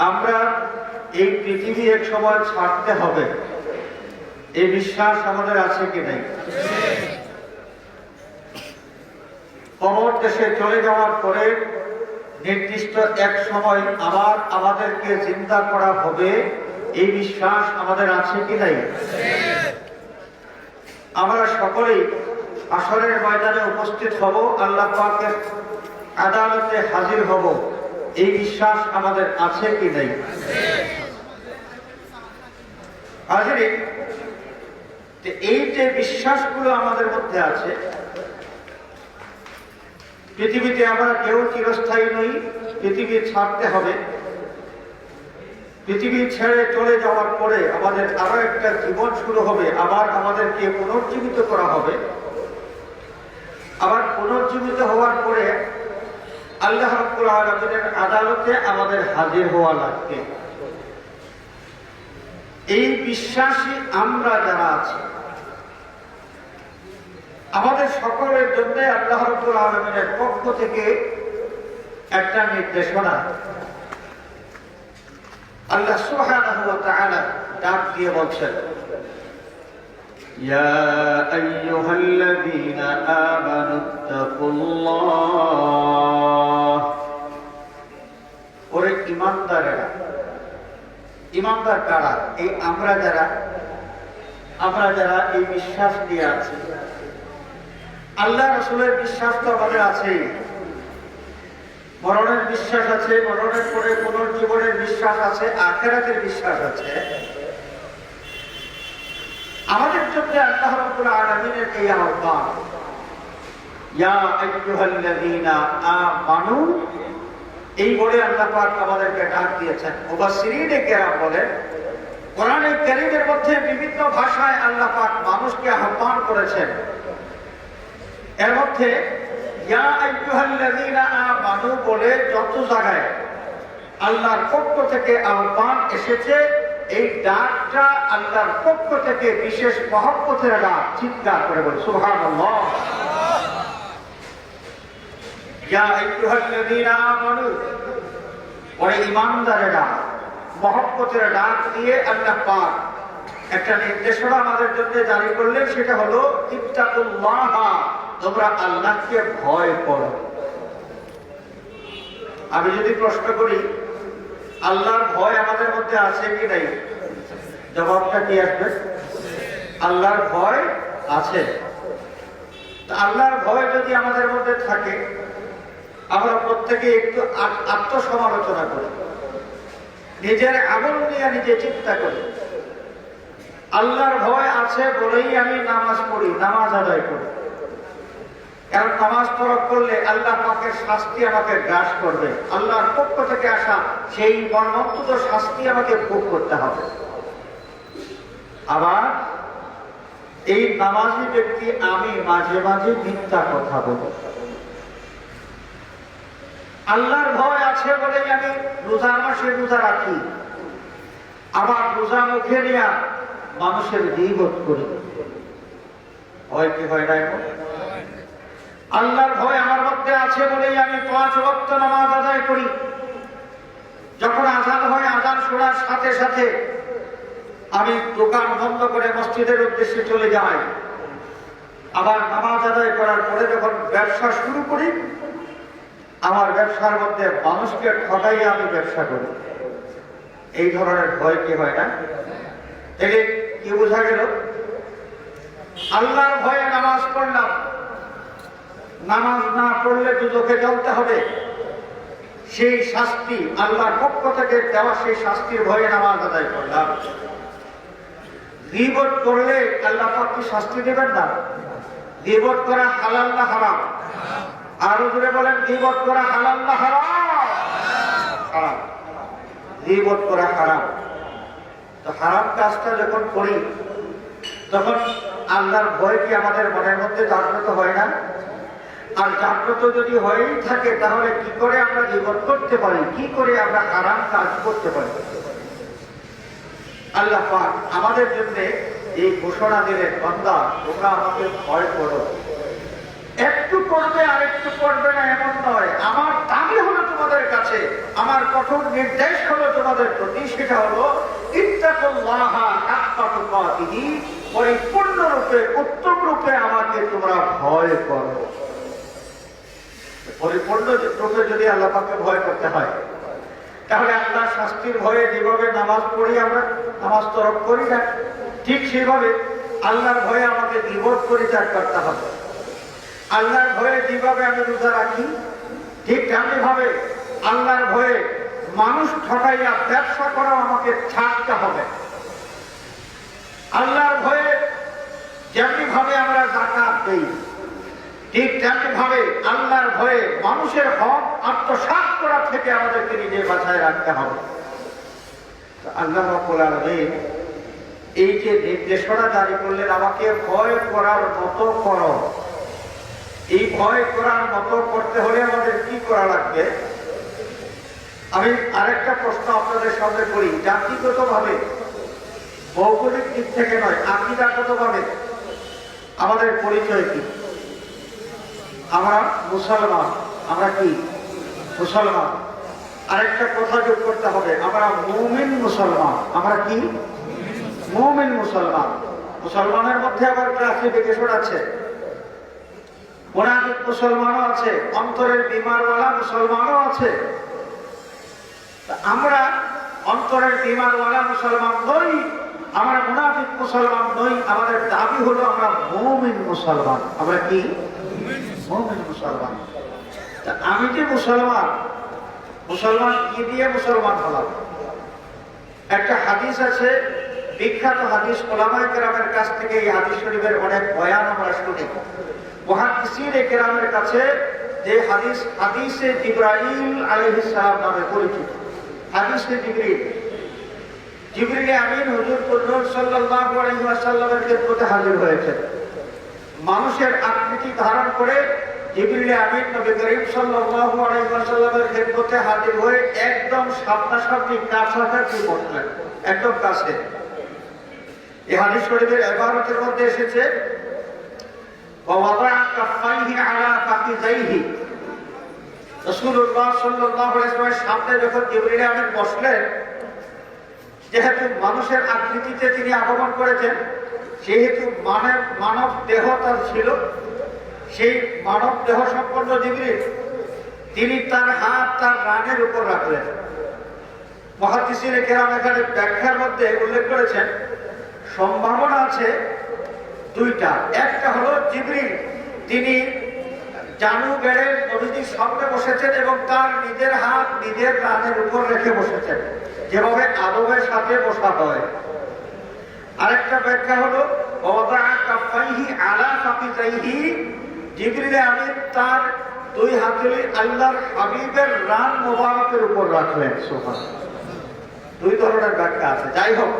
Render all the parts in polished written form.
আমরা এই পৃথিবী এক সময় ছাড়তে হবে, এই বিশ্বাস আমাদের আছে কি নাই? কবর দেশে চলে যাওয়ার পরে নির্দিষ্ট এক সময় আবার আমাদেরকে চিন্তা করা হবে, এই বিশ্বাস আমাদের আছে কি নাই? আমরা সকলেই আসরের ময়দানে উপস্থিত হব, আল্লাহ পাকের আদালতে হাজির হব, এই বিশ্বাস আমাদের আছে কি নাই? হাজিরিন, এই যে বিশ্বাসগুলো আমাদের মধ্যে আছে, পৃথিবীতে আমরা কেউ চিরস্থায়ী নই, পৃথিবী ছাড়তে হবে। পৃথিবী ছেড়ে চলে যাওয়ার পরে আমাদের আরো একটা জীবন শুরু হবে, আবার আমাদেরকে পুনর্জীবিত করা হবে। আবার পুনর্জীবিত হওয়ার পরে আল্লাহ রাব্বুল আলামিনের আদালতে আমাদের হাজির হওয়া লাগবে। এই বিশ্বাসী আমরা যারা আছি, আমাদের সকলের জন্য আল্লাহ রাব্বুল আলামিনের পক্ষ থেকে একটা নির্দেশনা আল্লাহ সুবহানাহু ওয়া তাআলা ডাক দিয়ে বলছেন, ইয়া আইয়ুহাল্লাযীনা আমানুত্তাকুল্লাহ। ওরে ঈমানদারেরা, ঈমানদার কারা? এই আমরা যারা এই বিশ্বাস নিয়ে আছি। আল্লাহ রাসূলের বিশ্বাস তো আমাদের আছেই, মরণের বিশ্বাস আছে, মরণের পরে পুনর্জীবনের বিশ্বাস আছে, আখিরাতের বিশ্বাস আছে। আমাদের জন্য আল্লাহ রাব্বুল আলামিনের এই আহ্বান, ইয়া আইয়ুহাল্লাযীনা আমানু, এই বলে আল্লাহ পাক আমাদেরকে ডাক দিয়েছেন। মুফাসসিরিনে কেরাম বলেন, কোরআনে কারীমের মধ্যে বিভিন্ন ভাষায় আল্লাহ পাক মানুষকে আহ্বান করেছেন। এর মধ্যে ইয়া আইয়ুহাল্লাযীনা আমানু বলে যত জায়গায় আল্লাহর পক্ষ থেকে আহ্বান এসেছে, এই ডাকটা আল্লাহর পক্ষ থেকে বিশেষ মহব্বতের ডাক। চিৎকার করে বলি সুবহানাল্লাহ। ইয়া আইয়ুহাল্লাযীনা আমানু, ওরে ঈমানদারেরা, মহব্বতের ডাক দিয়ে আল্লাহ পাক একটা নির্দেশনা আমাদের জন্য জারি করলেন, সেটা হলো ইত্তাকুল্লাহ, তোমরা আল্লাহকে ভয় করো। আমি যদি প্রশ্ন করি আল্লাহর ভয় আমাদের মধ্যে আছে কি নাই, জবাবটা কি আসবে? আল্লাহর ভয় আছে। আল্লাহর ভয় যদি আমাদের মধ্যে থাকে, আমরা প্রত্যেকে একটু আত্মসমালোচনা করি, নিজের আমল নিয়ে নিজে চিন্তা করি। আল্লাহর ভয় আছে বলেই আমি নামাজ পড়ি, নামাজ আদায় করি। কারণ নামাজ তরক করলে আল্লাহ পাকের শাস্তি আমাকে গ্রাস করবে, আল্লাহর পক্ষ থেকে আসা সেই মর্মন্তুদ শাস্তি আমাকে ভোগ করতে হবে। আবার এই নামাজি ব্যক্তি আমি মাঝে মাঝে মিথ্যা কথা বলি। আল্লাহর ভয় আছে বলেই আমি রোজা মাসে রোজা রাখি, আবার রোজা মুখে নিয়ে মানুষের গীবত করি। হয় কি হয় না? আল্লাহর ভয় আমার মধ্যে আছে বলেই আমি 5 ওয়াক্ত নামাজ আদায় করি। যখন আযান হয়, আযান শোনার সাথে সাথে আমি দোকান বন্ধ করে মসজিদের উদ্দেশ্যে চলে যাই। আবার নামাজ আদায় করার পরে যখন ব্যবসা শুরু করি, আমার ব্যবসার মধ্যে মানুষকে ঠকাইয়া আমি ব্যবসা করি। এই ধরনের ভয় কি হয় না? থেকে কি বোঝা গেল? আল্লাহর ভয়ে নামাজ পড়লাম, নামাজ না পড়লে দুজকে জ্বলতে হবে, সেই শাস্তি আল্লাহর পক্ষ থেকে দেওয়া, সেই শাস্তির ভয়ে নামাজ আদায় করলাম। গীবত করলে আল্লাহ পাক কি শাস্তি দেবেন না? গীবত করা হালাল না হারাম? আরো জোরে বলেন, গীবত করা হালাল না হারাম? হারাম। গীবত করা হারাম। তো হারাম কাজটা যখন করি, তখন আল্লাহর ভয় কি আমাদের মনের মধ্যে জাগ্রত হয় না? আর জাগ্রত যদি হয়েই থাকে, তাহলে কি করে আমরা গীবত করতে পারি, কি করে আমরা হারাম কাজ করতে পারি? আল্লাহ পাক আমাদের জন্য এই ঘোষণা দিলেন, বান্দা তোমরা আমাকে ভয় করো। একটু করবে আর একটু করবে না এমন নয়, আমার দাবি হলো তোমাদের তোমাদের কাছে আমার কঠোর নির্দেশ হলো তোমাদের প্রতি, সেটা হলো ইত্তাকুল্লাহা হাক্কা তুকাতিহি, পরিপূর্ণরূপে উত্তম রূপে আমাকে তোমরা ভয় করো। পরিপূর্ণ রূপে যদি আল্লাহ পাককে ভয় করতে হয়, তাহলে আল্লাহ শাস্তির ভয়ে যেভাবে নামাজ পড়ি, আমরা নামাজ তরক করি না, ঠিক সেভাবে আল্লাহর ভয়ে আমাকে গীবত পরিত্যাগ করতে হবে। আল্লাহর ভয়ে যেভাবে আমি রোজা রাখি, ঠিক তেমনি ভাবে আল্লাহর ভয়ে মানুষ ঠকাইয়া ব্যবসা করা আমাকে ছাড়তে হবে। আল্লাহর ভয়ে যেমনি ভাবে আমরা যাকাত দেই, ঠিক তেমনি ভাবে আল্লাহর ভয়ে মানুষের হক আত্মসাৎ করা থেকে আমাদেরকে নিজে বাঁচায় রাখতে হবে। আল্লাহ রাব্বুল আলামিন এই যে নির্দেশনা জারি করলেন, আমাকে ভয় করার মতো করো, এই ভয় করার মতো করতে হলে আমাদের কি করা লাগবে? আমি আরেকটা প্রশ্ন আপনাদের সামনে করি। জাতিগত ভাবে, ভৌগোলিক দিক থেকে নয়, আকীদাগত ভাবে আমাদের পরিচয় কি? আমরা মুসলমান। আমরা কি মুসলমান? আরেকটা কথা যোগ করতে হবে, আমরা মুমিন মুসলমান। আমরা কি মুমিন মুসলমান। মুসলমানের মধ্যে আবার ক্লাসিফিকেশন আছে, মুনাফিক মুসলমানও আছে, অন্তরের বিমারওয়ালা মুসলমানও আছে। আমরা অন্তরের বিমারওয়ালা মুসলমান নই, আমরা মুনাফিক মুসলমান নই। আমাদের দাবি হলো আমরা মুমিন মুসলমান। আমরা কি মুমিন মুসলমান। আমি যে মুসলমান, মুসলমান কি দিয়ে মুসলমান হলাম? একটা হাদিস আছে, বিখ্যাত হাদিস, উলামায়ে কেরামের কাছ থেকে এই হাদিস শরীফের অনেক বয়ান আমরা শুনি। মুহাদ্দিসিনে কেরামের কাছে যে হাদিস হাদিসে জিবরাইল আলাইহিস সালাম নামে পরিচিত। হাদিসে জিবরিল আমিন হুজুর কুদরত সাল্লাল্লাহু আলাইহি ওয়াসাল্লামের খেদমতে হাজির হয়েছে। মানুষের আকৃতি ধারণ করে জিবরিল আমিন নবী করিম সাল্লাল্লাহু আলাইহি ওয়াসাল্লামের খেদমতে হাজির হয়ে একদম সামনাসামনি কাছাকাছি বসলেন, একদম কাছে। এই হাদিস শরীফের ইবারতের মধ্যে এসেছে, ওয়াদা'a কাফাইহি আলা ফাকিজাইহি। রাসূলুল্লাহ সাল্লাল্লাহু আলাইহি ওয়াসাল্লামের সামনে যখন জিবরিল আমিন বসলেন, যেহেতু মানুষের আকৃতিতে তিনি আগমন করেছেন, সেহেতু মানব দেহ তার ছিল, সেই মানব দেহ সম্পন্ন জিবরিল তিনি তার হাত তার রানের উপর রাখলেন। মুহাদ্দিসিনে কেরাম এখানে ব্যাখ্যার মধ্যে উল্লেখ করেছেন, সম্ভাবনা আছে দুইটা। একটা হলো জিবরিল তিনি জানু বেড়ে নবীজির সামনে বসেছেন এবং তার নিজের হাত নিজের রানের উপর রেখে বসেছেন, যেভাবে আদবের সাথে বসা হয়। আরেকটা ব্যাখ্যা হলো ওয়াদা'a কাফাইহি আলা ফাকিজাইহি, জিবরিল আমিন তার দুই হাতলি আল্লাহর হাবিবের রান মোবারকের উপর রাখলেন। সুবহানাল্লাহ। দুই ধরনের ব্যাখ্যা আছে। যাই হোক,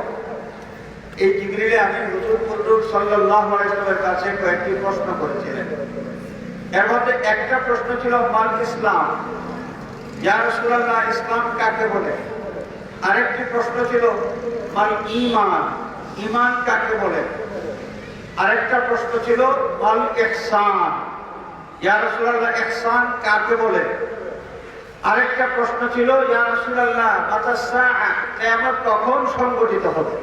এই জিবরিল আমিন হুজুর কুদরত সাল্লাল্লাহু আলাইহি ওয়াসাল্লামের কাছে কয়েকটি প্রশ্ন করেছিলেন। এর মধ্যে একটা প্রশ্ন ছিল মাল ইসলাম, ইয়া রাসূলুল্লাহ ইসলাম কাকে বলে? আরেকটি প্রশ্ন ছিল মাল ঈমান, ঈমান কাকে বলে? আরেকটা প্রশ্ন ছিল মাল ইহসান, ইয়া রাসূলুল্লাহ ইহসান কাকে বলে? আরেকটা প্রশ্ন ছিল ইয়া রাসূলুল্লাহ মাতাস সাআ, কিয়ামত কখন সংঘটিত হবে?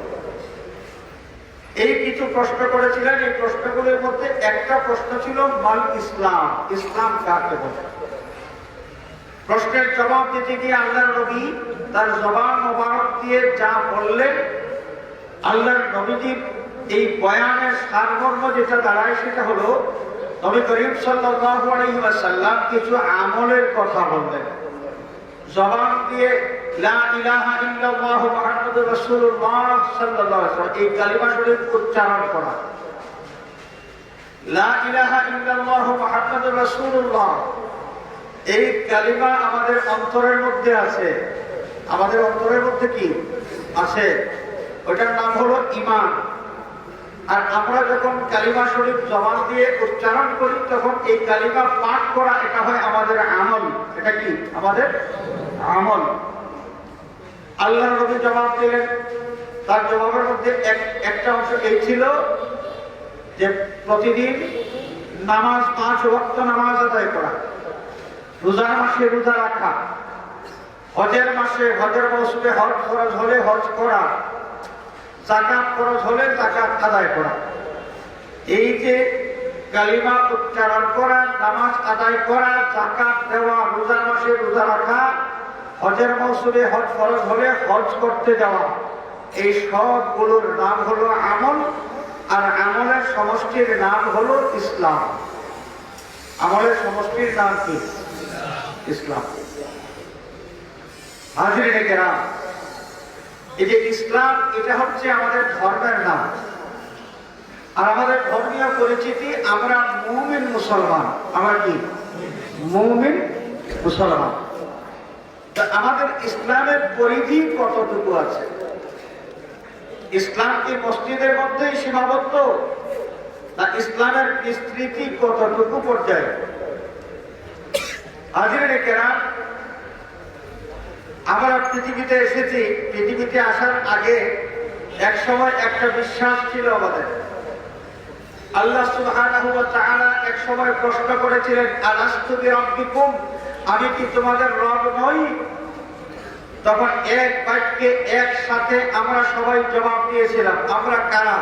এই কিছু প্রশ্ন করেছিলেন। এই প্রশ্নগুলোর মধ্যে একটা প্রশ্ন ছিল মাল ইসলাম, ইসলাম কাকে বলে? প্রশ্নের জবাব দিতে গিয়ে আল্লাহর নবী তার জবান মোবারক দিয়ে যা বললেন, আল্লাহর নবীজির এই বয়ানের সারমর্ম যেটা দাঁড়ায় সেটা হলো, নবী করিম সাল্লাল্লাহু আলাইহি ওয়াসাল্লাম কিছু আমলের কথা বললেন। জবান দিয়ে লা ইলাহা ইল্লাল্লাহু মুহাম্মাদুর রাসূলুল্লাহ সাল্লাল্লাহু আলাইহি ওয়াসাল্লাম এই কালিমা শরীফ উচ্চারণ করা। লা ইলাহা ইল্লাল্লাহু মুহাম্মাদুর রাসূলুল্লাহ এই কালিমা আমাদের অন্তরের মধ্যে আছে। আমাদের অন্তরের মধ্যে কি আছে? ওটার নাম হলো ঈমান। আর আমরা যখন কালিমা শরীফ জবান দিয়ে উচ্চারণ করি, তখন এই কালিমা পাঠ করা এটা হয় আমাদের আমল। এটা কি আমাদের আমল। আল্লাহর নবী জবাব দিলেন, তার জবাবের মধ্যে একটা অংশ এই ছিল যে প্রতিদিন নামাজ, 5 ওয়াক্ত নামাজ আদায় করা, রোজার মাসে রোজা রাখা, হজের মাসে হজের মৌসুমে হজ ফরজ হলে হজ করা, যাকাত ফরজ হলে যাকাত আদায় করা। এই যে কালিমা উচ্চারণ করা, নামাজ আদায় করা, যাকাত দেওয়া, রোজার মাসে রোজা রাখা, হজের মৌসুমে হজ ফরজ হলে হজ করতে যাওয়া, এই সবগুলোর নাম হলো আমল। আর আমলের সমষ্টির নাম হলো ইসলাম। আমলের সমষ্টির নাম কি? ইসলাম। হাজিরিনে কেরাম, এই যে ইসলাম, এটা হচ্ছে আমাদের ধর্মের নাম। আর আমাদের ধর্মীয় পরিচিতি, আমরা মুমিন মুসলমান। আমরা কি? মুমিন মুসলমান। আমাদের ইসলামের পরিধি কতটুকু আছে? ইসলাম কি মসজিদের মধ্যেই সীমাবদ্ধ, না ইসলামের বিস্তৃতি কতটুকু পর্যায়ে? হাজিরিনে কেরাম, আমরা পৃথিবীতে এসেছি। পৃথিবীতে আসার আগে এক সময় একটা বিশ্বাস ছিল আমাদের। আল্লাহ সুবহানাহু ওয়া তাআলা এক সময় প্রশ্ন করেছিলেন, আলাস্তু বিরাব্বিকুম, আমি কি তোমাদের রব নই? তখন এক বাক্যে একসাথে আমরা সবাই জবাব দিয়েছিলাম, আমরা কারা?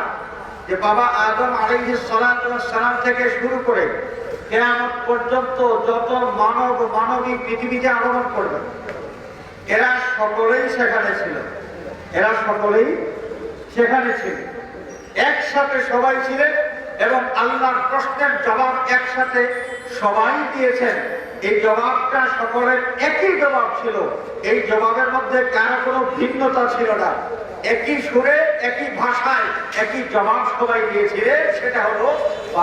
যে বাবা আদম আলাইহিস সালাতু ওয়াস সালাম থেকে শুরু করে কিয়ামত পর্যন্ত যত মানব মানবী পৃথিবীতে আগমন করবে, এরা সকলেই সেখানে ছিল। এরা সকলেই সেখানে ছিল, একসাথে সবাই ছিলেন এবং আল্লাহর প্রশ্নের জবাব একসাথে সবাই দিয়েছেন। এই জবাবটা সকলের একই জবাব ছিল। এই জবাবের মধ্যে কারো কোনো ভিন্নতা ছিল না। একই সুরে, একই ভাষায় একই জবাব সবাই দিয়েছিলেন। সেটা হলো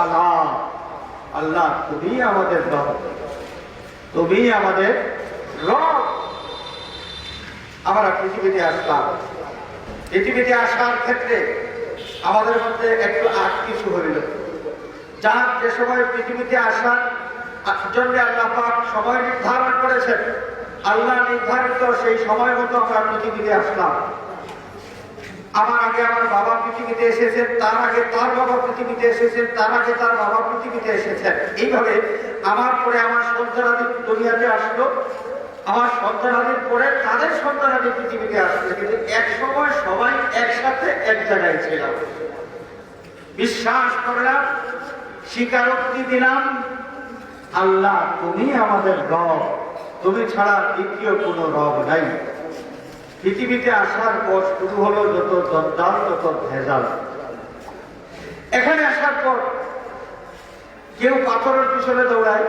আল্লাহ, আল্লাহ তুমি আমাদের রব, তুমি আমাদের রব। আমরা পৃথিবীতে আসলাম। পৃথিবীতে আসার ক্ষেত্রে আমাদের মধ্যে একটু কিছু হইল। যার যে সময় পৃথিবীতে আসার জন্য আল্লাহ পাক সময় নির্ধারণ করেছেন, আল্লাহ নির্ধারিত সেই সময় মতো আমরা পৃথিবীতে আসলাম। আমার আগে আমার বাবা পৃথিবীতে এসেছেন, তার আগে তার বাবা পৃথিবীতে এসেছেন, তার আগে তার বাবা পৃথিবীতে এসেছেন। এইভাবে আমার পরে আমার সন্তানাদি দুনিয়াতে আসলো, আমার সন্তানাদির পরে তাদের সন্তানাদি পৃথিবীতে আসলো। কিন্তু এক সময় সবাই একসাথে এক জায়গায় ছিলাম। বিশ্বাস করলাম, স্বীকারোক্তি দিলাম, আল্লাহ তুমি আমাদের রব, তুমি ছাড়া দ্বিতীয় কোনো রব নাই। পৃথিবীতে আসার পর শুরু হলো যত জঞ্জাল, যত ভেজাল। এখানে আসার পর কেউ পাথরের পিছনে দৌড়ায়,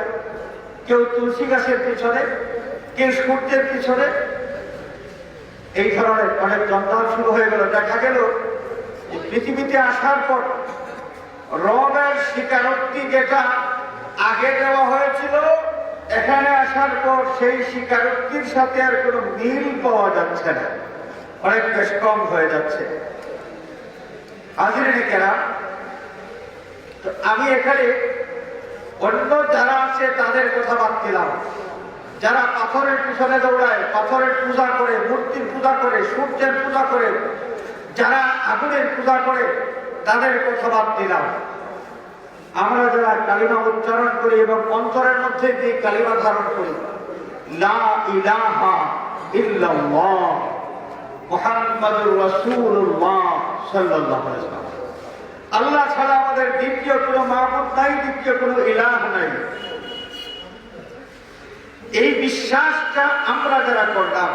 কেউ তুলসী গাছের পিছনে, কেউ সূর্যের পিছনে। এই ধরনের অনেক জঞ্জাল শুরু হয়ে গেল। দেখা গেল পৃথিবীতে আসার পর রবের স্বীকারোক্তি যেটা আগে দেওয়া হয়েছিল, এখানে আসার পর সেই স্বীকারোক্তির সাথে আর কোনো মিল পাওয়া যাচ্ছে না, অনেক বেশ কম হয়ে যাচ্ছে। হাজিরিনে কেরাম, তো আমি এখানে অন্য যারা আছে তাদের কথা বাদ দিলাম। যারা পাথরের পিছনে দৌড়ায়, পাথরের পূজা করে, মূর্তির পূজা করে, সূর্যের পূজা করে, যারা আগুনের পূজা করে, তাদের কথা বাদ দিলাম। আমরা যারা কালিমা উচ্চারণ করি এবং অন্তরের মধ্যে যে কালিমা ধারণ করি, লা ইলাহা ইল্লাল্লাহ মুহাম্মাদুর রাসূলুল্লাহ সাল্লাল্লাহু আলাইহি ওয়াসাল্লাম, আল্লাহ ছাড়া আমাদের দ্বিতীয় কোনো মাবুদ নাই, দ্বিতীয় কোনো ইলাহ নাই। এই বিশ্বাসটা আমরা যারা করলাম,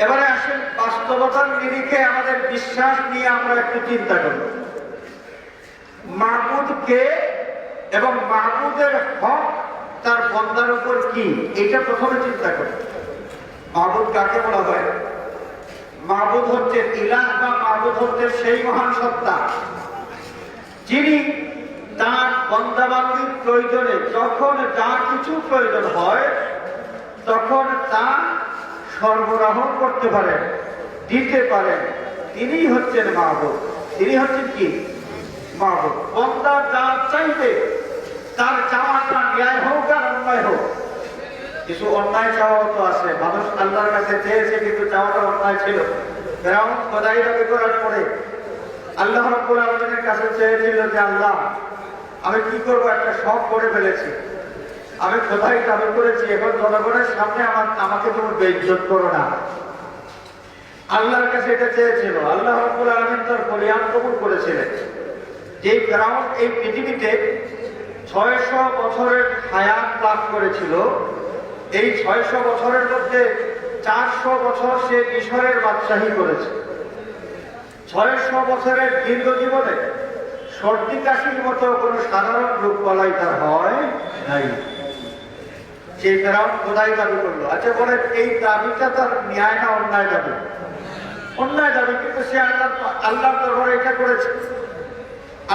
এবারে আসেন বাস্তবতার নিরিখে আমাদের বিশ্বাস নিয়ে আমরা একটু চিন্তা করব। মাবুদ কে এবং মাবুদের হক তার বান্দার উপর কি, এটা প্রথমে চিন্তা করি। মাবুদ কাকে বলা হয়? মাবুদ হচ্ছে ইলাহ বা মাবুদ হচ্ছে সেই মহান সত্তা যিনি তার বান্দাবান্দির প্রয়োজনে যখন যা কিছু প্রয়োজন হয় তখন তা সরবরাহ করতে পারেন, দিতে পারেন। তিনিই হচ্ছেন মাবুদ। তিনি হচ্ছেন কি? মাবুদ। বান্দা যা চাইবে তার চাওয়াটা ন্যায় হোক আর অন্যায় হোক। কিছু অন্যায় চাওয়াও তো আছে। মানুষ আল্লাহর কাছে চেয়েছে কিন্তু চাওয়াটা অন্যায় ছিল। ফেরাউন খোদাই দাবি করার পরে আল্লাহ রাব্বুল আলামিনের কাছে চেয়েছিল যে আল্লাহ, আমি কি করবো, একটা শখ করে ফেলেছি, আমি খোদাই দাবি করেছি, এখন জনগণের সামনে আমাকে তুমি বেইজ্জত করো না। আল্লাহর কাছে এটা চেয়েছিল, আল্লাহ রাব্বুল আলামিন তার বলিয়ান কবুল করেছিলেন। যে ফেরাউন এই পৃথিবীতে 600 বছরের হায়াত লাভ করেছিল, এই 600 বছরের মধ্যে 400 বছর সে মিশরের বাদশাহী করেছে। 600 বছরের দীর্ঘ জীবনে সর্দি কাশির মতো কোনো সাধারণ রোগ বলাই তার হয় নাই। সেই ফেরাউন খোদাই দাবি করলো। আচ্ছা বলেন, এই দাবিটা তার ন্যায় না অন্যায় দাবি? অন্যায় দাবি, কিন্তু সে আল্লাহর দরবারে এটা করেছে,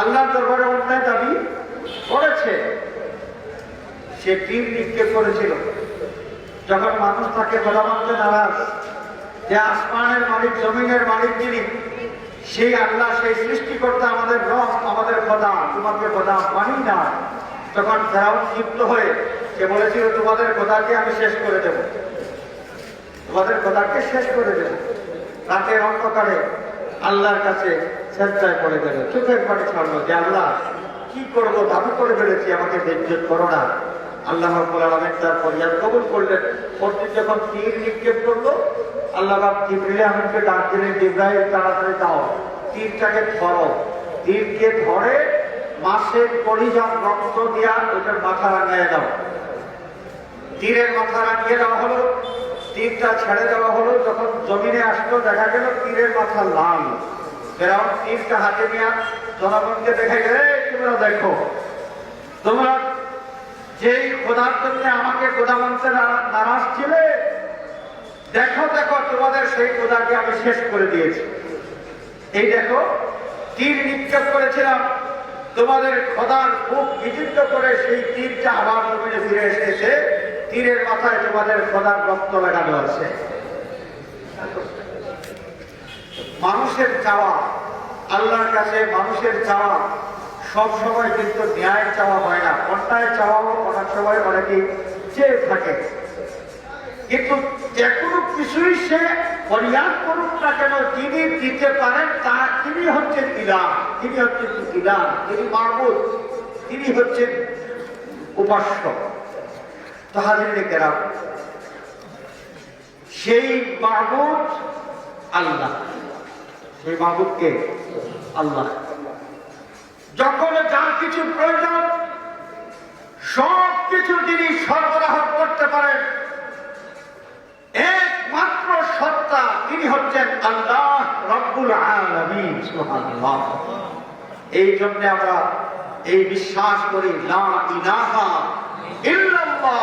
আল্লাহর দরবারে অন্যায় দাবি করেছে। সে তীর নিক্ষেপ করেছিল। যখন মানুষ তাকে খোদা মানতে নারাজ, যে আসমানের মালিক জমিনের মালিক যিনি, সেই আল্লাহ, সেই সৃষ্টিকর্তা, আমাদের রব, আমাদের খোদা, তোমাকে খোদা মানি না, তখন ফেরাউন ক্ষিপ্ত হয়ে সে বলেছিল, তোমাদের খোদাকে আমি শেষ করে দেব, তোমাদের খোদাকে শেষ করে দেব। রাতের অন্ধকারে আল্লাহর কাছে সেজদায় পড়ে গেল, চোখের পানি ছাড়লো যে আল্লাহ কি করবো, দাবি করে ফেলেছি, আমাকে বেজ্জত করো না। আল্লাহ রাব্বুল আলামিন তার ফরিয়াদ কবুল করলেন। পরদিন যখন তীর নিক্ষেপ করলো, আল্লাহ জিবরিল আমিনকে ডাক দিলেন, জিবরাইল তাড়াতাড়ি দাও, তীরটাকে ধরো। তীরকে ধরে মাছের কলিজা রক্ত দিয়া ওটার মাথা রাঙিয়ে দাও। তীরের মাথা রাঙিয়ে দেওয়া হলো, তীরটা ছেড়ে দেওয়া হলো। যখন জমিনে আসলো, দেখা গেল তীরের মাথা লাল। ফেরাউন তীরটা হাতে নিয়ে জনগণকে দেখে গেলে, তোমরা দেখো, তোমরা যেই খোদার জন্য আমাকে খোদা মানতে নারাজ ছিলে, দেখো দেখো তোমাদের সেই খোদাকে আমি শেষ করে দিয়েছি। এই দেখো, তীর নিক্ষেপ করেছিলাম, তোমাদের খোদার বুক বিচিত্র করে সেই তীরটা আবার জমিনে ফিরে এসেছে। তীরের মাথায় তোমাদের খোদার রক্ত লাগানো আছে। মানুষের চাওয়া, আল্লাহর কাছে মানুষের চাওয়া সব সময় কিন্তু ন্যায় চাওয়া হয় না, অন্যায় চাওয়াও অনেক সময় অনেকেই চেয়ে থাকে। কিন্তু যে কোনো কিছুই সে ফরিয়াদ করুক না কেন, যিনি দিতে পারেন তিনি হচ্ছেন ইলাহ, তিনি হচ্ছেন ইলাহ, তিনি মাবুদ, তিনি হচ্ছেন উপাস্য। তো হাজিরে কেরাম, সেই মাবুদ আল্লাহ, সেই মাবুদকে আল্লাহ। যখন যার কিছু প্রয়োজন, সব কিছু তিনি সরবরাহ করতে পারেন, একমাত্র সত্তা তিনি হচ্ছেন আল্লাহ রাব্বুল আলামিন। সুবহানাল্লাহ। এই জন্য আমরা এই বিশ্বাস করি, লা ইলাহা ইল্লাল্লাহ,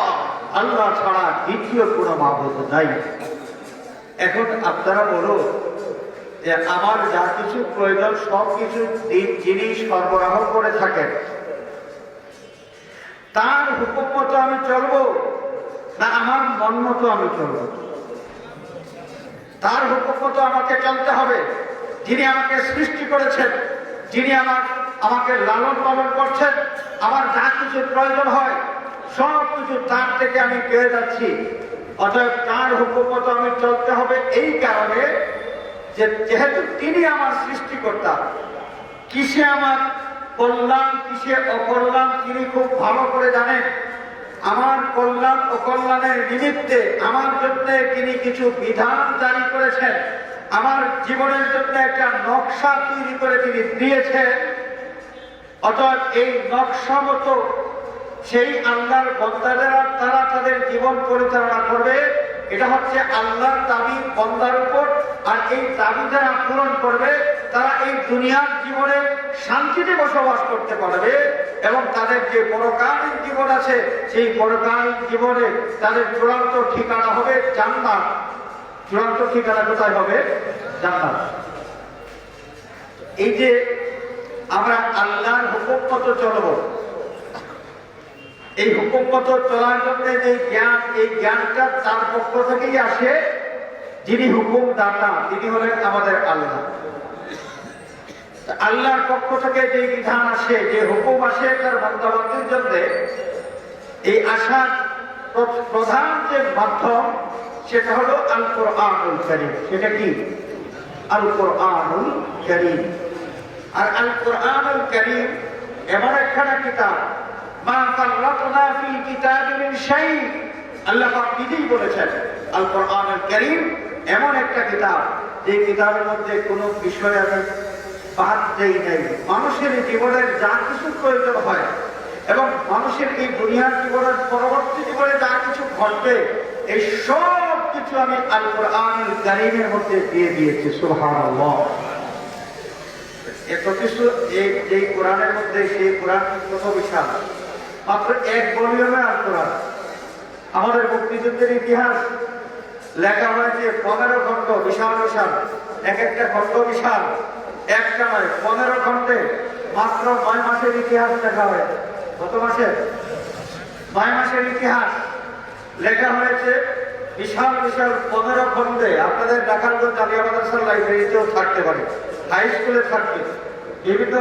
আল্লাহ ছাড়া দ্বিতীয় কোনো মাবুদ নাই। এখন আপনারা বলো যে আমার যা কিছু প্রয়োজন সব কিছু যিনি সরবরাহ করে থাকেন, তার হুকুম মতো আমি চলবো না আমার মন মতো আমি চলবো? তার হুকুম মতো আমাকে চলতে হবে। যিনি আমাকে সৃষ্টি করেছেন, যিনি আমাকে লালন পালন করছেন, আমার যা কিছু প্রয়োজন হয় সব কিছু তার থেকে আমি পেয়ে যাচ্ছি। অতএব তার হুকুম মতো আমি চলতে হবে। এই কারণে যে যেহেতু তিনি আমার সৃষ্টিকর্তা, কিসে আমার কল্যাণ কিসে অকল্যাণ তিনি খুব ভালো করে জানেন। আমার কল্যাণ অকল্যাণের নিমিত্তে আমার জন্য তিনি কিছু বিধান জারি করেছেন, আমার জীবনের জন্য একটা নকশা তৈরি করে তিনি দিয়েছেন। অতএব এই নকশা মতো সেই আল্লাহর বান্দারা তারা তাদের জীবন পরিচালনা করবে। এটা হচ্ছে আল্লাহর দাবি বান্দার উপর। আর এই দাবি যারা পূরণ করবে তারা এই দুনিয়ার জীবনে শান্তিতে বসবাস করতে পারবে, এবং তাদের যে পরকালীন জীবন আছে সেই পরকালীন জীবনে তাদের চূড়ান্ত ঠিকানা হবে জান্নাত। চূড়ান্ত ঠিকানা কোথায় হবে? জান্নাত। এই যে আমরা আল্লাহর হুকুম মতো চলবো, এই হুকুম মতো চলার জন্য যে জ্ঞান, এই জ্ঞানটা তার পক্ষ থেকেই আসে। যিনি হুকুম দাতা তিনি হলেন আমাদের আল্লাহ। আল্লাহর পক্ষ থেকে যে বিধান আসে, যে হুকুম আসে তার বান্দাবান্দির জন্য, এই আসার প্রধান যে মাধ্যম সেটা হলো আল কোরআনুল কারীম। সেটা কি? আল কোরআনুল কারীম। আর আল কোরআনুল কারীম এমন একখানা কিতাব মা ফাররাতনা ফিল কিতাবি মিন শাই। আল্লাহ পাক নিজেই বলেছেন আল কোরআনুল কারীম এমন একটা কিতাব যে কিতাবের মধ্যে কোনো বিষয় আমি বাদ দেই নাই। মানুষের জীবনের যা কিছু প্রয়োজন হয় এবং মানুষের এই দুনিয়ার জীবনের পরবর্তী জীবনে যা কিছু ঘটবে এই সব কিছু আমি আল কোরআনুল কারীমের মধ্যে দিয়ে দিয়েছি। সুবহানাল্লাহ। এত কিছু এই কোরআনের মধ্যে, সেই কোরআন কত বিশাল, মাত্র এক ভলিউমে আল কোরআন। আমাদের মুক্তিযুদ্ধের ইতিহাস লেখা হয়েছে 15 খণ্ড, বিশাল বিশাল, এক একটা খণ্ড বিশাল, একটা নয় 15 খণ্ডে মাত্র 9 মাসের ইতিহাস লেখা হয়েছে। কত মাসের? 9 মাসের ইতিহাস লেখা হয়েছে বিশাল বিশাল 15 খণ্ডে। আপনাদের ঢাকারগঞ্জ আলিয়া মাদ্রাসার লাইব্রেরিতেও থাকতে পারে, হাই স্কুলে থাকবে, বিভিন্ন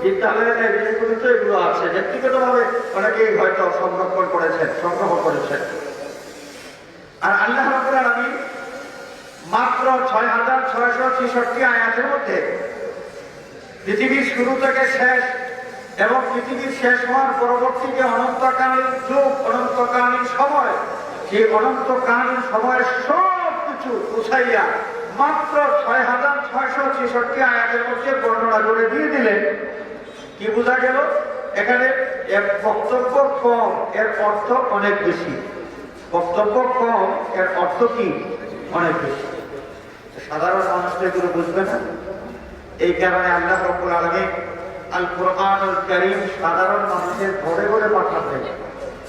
বিদ্যালয়ের লাইব্রেরিগুলিতে এগুলো আছে। ব্যক্তিগতভাবে অনেকেই হয়তো সংরক্ষণ করেছেন, সংগ্রহ করেছেন। আর আল্লাহ রাব্বুল আলামিন মাত্র 6666 আয়াতের মধ্যে পৃথিবীর শুরু থেকে শেষ এবং পৃথিবীর শেষ হওয়ার পরবর্তী যে অনন্তকালীন যুগ, অনন্তকালীন সময়, সেই অনন্তকালীন সময়ের সব কিছু বুঝাইয়া মাত্র 6666 আয়াতের মধ্যে বর্ণনা করে দিয়ে দিলেন। কি বোঝা গেল? এখানে এর বক্তব্য কম, এর অর্থ অনেক বেশি। বক্তব্য কম, এর অর্থ কি? অনেক বেশি। সাধারণ মানুষরা এগুলো বুঝবে না। এই কারণে আল্লাহ রাব্বুল আলামিন আল কোরআনুল কারীম সাধারণ মানুষের ঘরে ঘরে পাঠাতেন।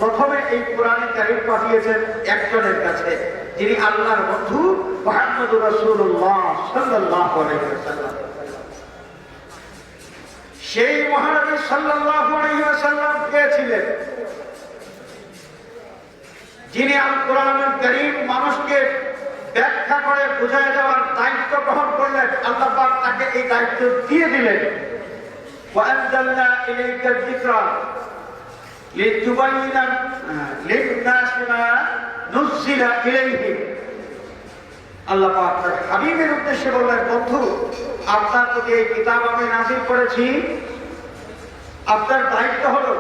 প্রথমে এই কোরআন কারীম পাঠিয়েছেন একজনের কাছে, যিনি আল্লাহর বন্ধু মুহাম্মদুর রাসূলুল্লাহ সাল্লাল্লাহু আলাইহি ওয়াসাল্লাম। সেই মহানবী সাল্লাল্লাহু আলাইহি ওয়াসাল্লাম কে ছিলেন? যিনি আল কোরআনুল কারীম মানুষকে ব্যাখ্যা করে বুঝায় দেওয়ার দায়িত্ব গ্রহণ করলেন। আল্লাহ পাক তাকে এই দায়িত্ব দিয়ে দিলেন। ওয়ানজালনা ইলাইকা যিকরা লিতুবাইয়িনা লিন-নাসি মা নুযিলা ইলাইহিম। আল্লাহ পাক তার হাবিবের উদ্দেশ্যে বললেন, বন্ধু, আপনার প্রতি এই কিতাব আমি নাযিল করেছি, আপনার দায়িত্ব হলো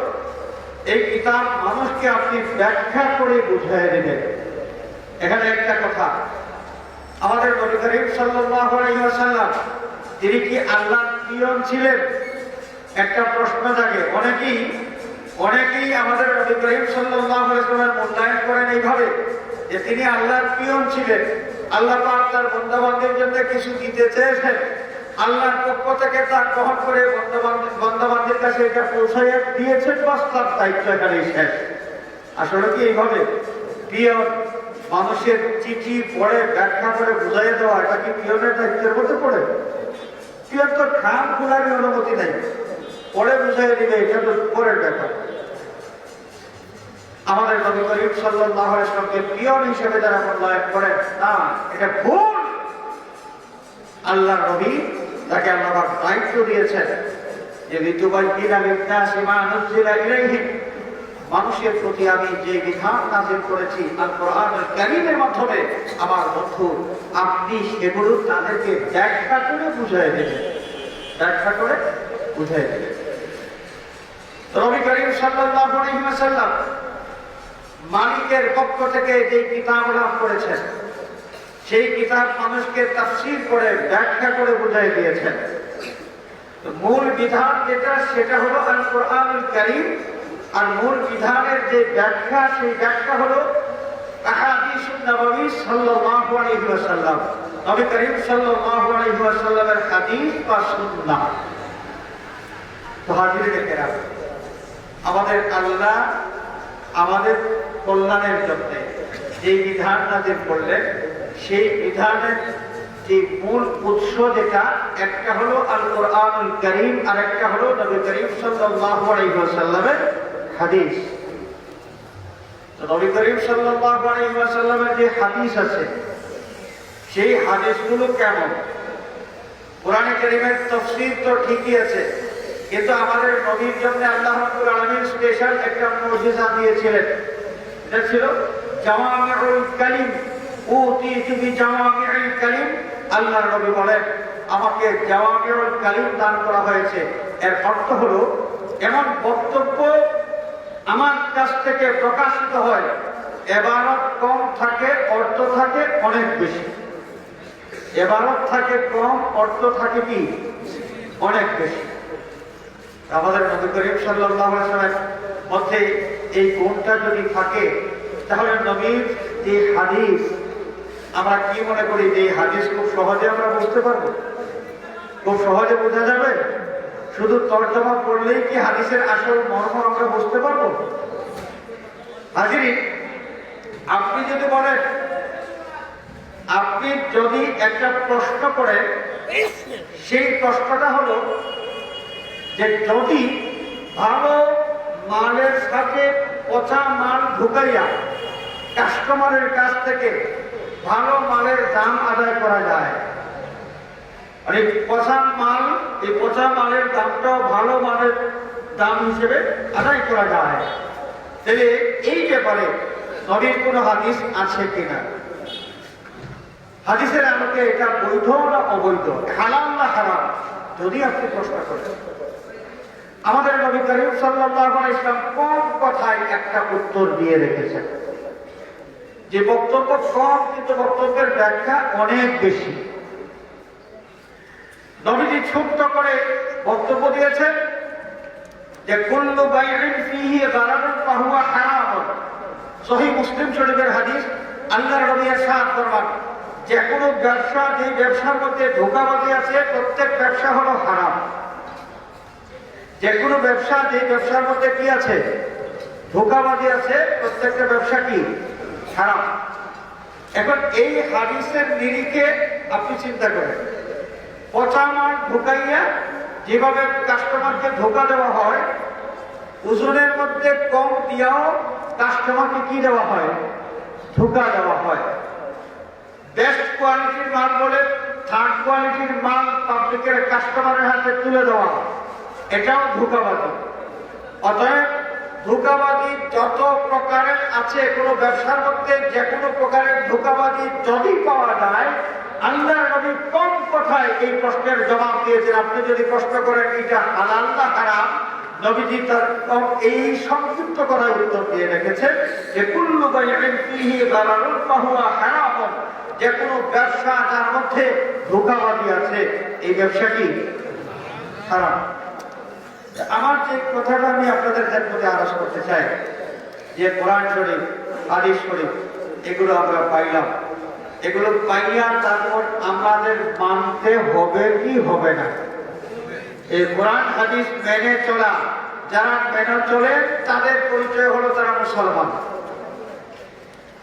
এই কিতাব মানুষকে আপনি ব্যাখ্যা করে বুঝিয়ে দেবেন। এখানে একটা কথা, আমাদের নবী করিম সাল্লাল্লাহু আলাইহি ওয়াসাল্লাম তিনি কি আল্লাহর পিয়ন ছিলেন? একটা প্রশ্ন জাগে। অনেকেই আমাদের নবী করিম সাল্লাল্লাহু আলাইহি ওয়াসাল্লামের মূল্যায়ন করেন এইভাবে যে তিনি আল্লাহর পিয়ন ছিলেন। আল্লাহ পাক তার বান্দাবান্দির জন্য কিছু দিতে চেয়েছেন, আল্লাহর পক্ষ থেকে তা গ্রহণ করে বান্দাবান্দির কাছে এটা পৌঁছাইয়া দিয়েছেন, বাস তার দায়িত্ব এখানেই শেষ। আসলে কি এইভাবে পিয়ন মানুষের চিঠি পড়ে ব্যাখ্যা করে বুঝাইয়া দেওয়া, এটা কি পিয়নের দায়িত্বের মধ্যে পড়ে? পিয়ন তো খাম খোলারই অনুমতি নেই, পড়ে বুঝাইয়া দিবে, এটা তো পরের ব্যাপার। আমাদের নবী করিম সাল্লাল্লাহু আলাইহি ওয়াসাল্লামকে পিয়ন হিসেবে যারা মূল্যায়ন করেন, না, এটা ভুল। আল্লাহর নবী তাকে আল্লাহ পাক দায়িত্ব দিয়েছেন যে লিতুবাইয়িনা লিন-নাসি মা নুযিলা ইলাইহিম, মানুষের প্রতি আমি যে বিধান নাযিল করেছি আল কোরআনুল কারীমের মাধ্যমে, আমার বন্ধু আপনি সেগুলো তাদেরকে ব্যাখ্যা করে বুঝিয়ে দেবেন, ব্যাখ্যা করে বুঝিয়ে দেবেন। নবী করিম সাল্লাল্লাহু আলাইহি ওয়াসাল্লাম মালিকের পক্ষ থেকে যে কিতাব লাভ করেছেন, সেই কিতাব মানুষকে তাফসীর করে ব্যাখ্যা করে বুঝিয়ে দিয়েছেন। তো মূল বিধান যেটা, সেটা হলো আল কোরআনুল কারীম। আর মূল বিধানের যে ব্যাখ্যা, সেই ব্যাখ্যা হলো আহাদিসুন নববী সাল্লাল্লাহু আলাইহি ওয়াসাল্লাম, নবী করিম সাল্লাল্লাহু আলাইহি ওয়াসাল্লামের হাদিস বা সুন্নাহ। তো হাজিরিনে কেরাম, আমাদের আল্লাহ আমাদের কল্যাণের জন্য যে বিধান নাযিল করলেন, সেই বিধানের যে মূল উৎস যেটা, একটা হলো আল কোরআনুল কারীম, আর একটা হলো নবী করিম সাল্লাল্লাহু আলাইহি ওয়াসাল্লামের হাদিস। তো নবী করিম সাল্লাল্লাহু আলাইহি ওয়াসাল্লামের যে হাদিস আছে, সেই হাদিসগুলো কেমন? কোরআনে কারীমের তাফসীর তো ঠিকই আছে, কিন্তু আমাদের নবীর জন্য আল্লাহ রাব্বুল আলামিন স্পেশাল একটা মুজিজা দিয়েছিলেন। এটা ছিল জাওয়ামিউল কালিম, উতিতু বিজাওয়ামিউল কালিম। আল্লাহর নবী বলেন, আমাকে জাওয়ামিউল কালিম দান করা হয়েছে। এর অর্থ হলো এমন বক্তব্য আমার কাছ থেকে প্রকাশিত হয় ইবারত কম থাকে, অর্থ থাকে অনেক বেশি। ইবারত থাকে কম, অর্থ থাকে কি অনেক বেশি। আমাদের নবী করিম সাল্লাল্লাহু আলাইহি ওয়াসাল্লামের মধ্যে এই গুণটা যদি থাকে, তাহলে নবীর যে হাদিস, আমরা কি মনে করি যে এই হাদিস খুব সহজে আমরা বুঝতে পারবো? খুব সহজে বোঝা যাবে? শুধু তর্জমা করলেই কি হাদিসের আসল মর্ম আমরা বুঝতে পারবো? হাজিরিন, আপনি যদি বলেন, আপনি যদি একটা প্রশ্ন করেন, সেই প্রশ্নটা হলো যে যদি ভালো মালের সাথে পচা মাল ঢুকাইয়া কাস্টমারের কাছ থেকে ভালো মালের দাম আদায় করা যায়, মানে পচা মাল, এই পচা মালের দামটাও ভালো মালের দাম হিসেবে আদায় করা যায়, তাহলে এই ব্যাপারে নবীর কোনো হাদিস আছে কিনা? হাদিসের আলোকে এটা বৈধ না অবৈধ, হালাল না হারাম, যদি আপনি প্রশ্ন করেন, আমাদের নবী করিম সাল্লাল্লাহু আলাইহি ওয়াসাল্লাম কম কথায় একটা উত্তর দিয়ে রেখেছেন। যে বক্তব্য কম, কিন্তু বক্তব্যের ব্যাখ্যা অনেক বেশি। নবীজি ছোট্ট করে বক্তব্য দিয়েছেন যে কুল্লু বাইইন ফীহি গারারুন ফাহুয়া হারাম। সহিহ মুসলিম শরীফের হাদিস। আল্লাহর নবী ইরশাদ ফরমান, যে কোনো ব্যবসা, যে ব্যবসার মধ্যে ধোঁকাবাজি আছে, প্রত্যেক ব্যবসা হলো হারাম। যে কোনো ব্যবসা, যে ব্যবসার মধ্যে কি আছে, ধোঁকাবাজি আছে, প্রত্যেকটা ব্যবসা কি হারাম। এখন এই হাদিসের নিরিখে আপনি চিন্তা করেন, পচা মাল ঢুকাইয়া যেভাবে কাস্টমারকে ধোঁকা দেওয়া হয়, ওজনের মধ্যে কম দিয়াও কাস্টমারকে কি দেওয়া হয়, ধোঁকা দেওয়া হয়। বেস্ট কোয়ালিটির মাল বলে থার্ড কোয়ালিটির মাল পাবলিকের কাস্টমারের হাতে তুলে দেওয়া, এটাও ধোঁকাবাজি। অতএব ধোঁকাবাজি যত প্রকারের আছে, কোনো ব্যবসার মধ্যে যে কোনো প্রকারের ধোঁকাবাজি যদি পাওয়া যায়, আল্লাহর নবী কম কথায় এই প্রশ্নের জবাব দিয়েছেন। আপনি যদি প্রশ্ন করেন এটা হালাল না হারাম, নবীজি তার এই সংক্ষিপ্ত করার উত্তর দিয়ে রেখেছেন যে কুল্লু বাইইন ফীহি গারারুন ফাহুয়া হারাম। যে কোনো ব্যবসা যার মধ্যে ধোঁকাবাজি আছে, এই ব্যবসা কি হারাম। আমার যে কথাটা আমি আপনাদের মধ্যে আলোচনা করতে চাই, যে কোরআন শরীফ, হাদিস শরীফ, এগুলো আমরা পাইলাম, এগুলো পাইয়া তারপর আমাদের মানতে হবে কি হবে না? এই কোরআন হাদিস মেনে চলা, যারা মেনে চলে তাদের পরিচয় হলো তারা মুসলমান।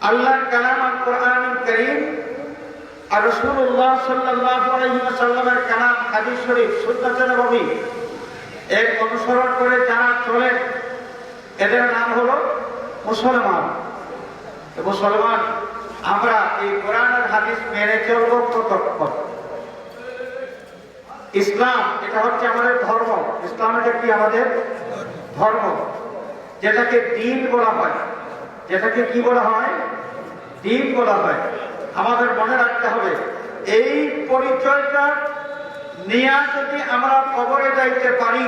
আল্লাহর কালাম আল কোরআনুল কারীম আর রাসূলুল্লাহ সাল্লাল্লাহু আলাইহি ওয়াসাল্লামের কালাম হাদিস শরীফ, সুন্নাতে নববী এর অনুসরণ করে যারা চলে, এদের নাম হলো মুসলমান। মুসলমান আমরা এই কোরআন আর হাদিস মেনে চলব কতক্ষণ? ইসলাম এটা হচ্ছে আমাদের ধর্ম। ইসলাম এটা কি আমাদের ধর্ম, যেটাকে দ্বীন বলা হয়, যেটাকে কি বলা হয়, দ্বীন বলা হয়। আমাদের মনে রাখতে হবে, এই পরিচয়টা নিয়ে যদি আমরা কবরে যাইতে পারি,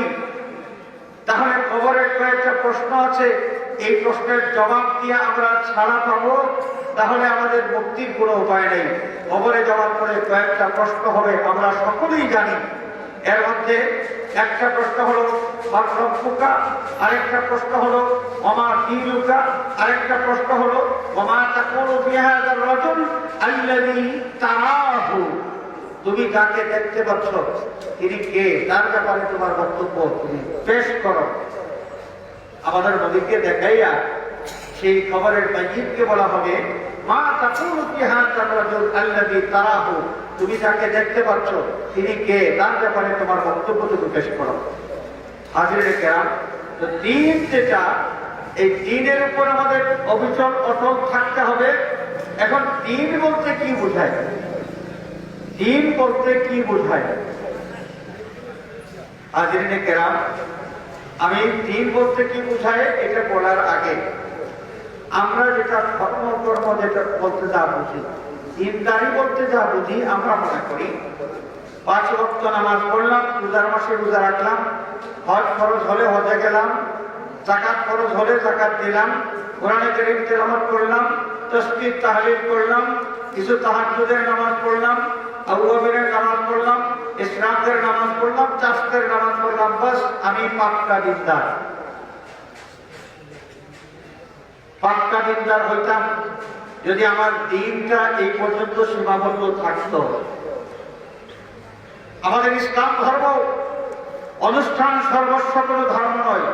তাহলে কবরের কয়েকটা প্রশ্ন আছে, এই প্রশ্নের জবাব দিয়ে আমরা ছাড়া পাবো, তাহলে আমাদের মুক্তির কোনো উপায় নেই। কবরে যাওয়ার পরে কয়েকটা প্রশ্ন হবে, আমরা সকলেই জানি। এর মধ্যে একটা প্রশ্ন হলো মান রব্বুকা, আরেকটা প্রশ্ন হলো ওমা দীনুকা, আরেকটা প্রশ্ন হলো ওমা তাকুলু বিহাযার রাজুল আল্লাযী তারাহু। তুমি যাকে দেখতে পাচ্ছ তিনি কে, তার ব্যাপারে তোমার বক্তব্য তুমি পেশ করো। আমাদের নবীকে দেখাইয়া সেই খবরের মাইয়িতকে বলা হবে মা তাকুলু বিহাযার রাজুল আল্লাযী তারাহু। তুমি যাকে দেখতে পাচ্ছ তিনি কে, তার ব্যাপারে তোমার বক্তব্য তুমি পেশ করো। হাজিরে কেরাম, তো দ্বীন যেটা, এই দ্বীনের উপর আমাদের অবিচল অটল থাকতে হবে। এখন দ্বীন বলতে কি বোঝায়? দ্বীন বলতে কি বোঝায়? হাজিরে কেরাম, আমি দ্বীন বলতে কি বোঝায় এটা বলার আগে আমরা যেটা ধর্ম কর্ম যেটা বলতে যা বুঝি, দিনদারি বলতে যা বুঝি, আমরা মনে করি 5 ওয়াক্ত নামাজ পড়লাম, রোজার মাসে রোজা রাখলাম, হজ খরচ হলে হজে গেলাম, যাকাত ফরজ হলে যাকাত দিলাম, কোরআনে কারীম তেলাওয়াত করলাম, তাসবিহ তাহলিল করলাম, কিছু তাহাজ্জুদের নামাজ পড়লাম, আওয়াবিনের নামাজ পড়লাম, ইশরাকের নামাজ পড়লাম, চাষের নামাজ পড়লাম, বাস আমি পাক্কা দিনদার। পাক্কা দিনদার হইতাম যদি আমার দিনটা এই পর্যন্ত সীমাবদ্ধ থাকতো। আমাদের ইসলাম ধর্ম অনুষ্ঠান সর্বস্ব কোনো ধর্ম নয়।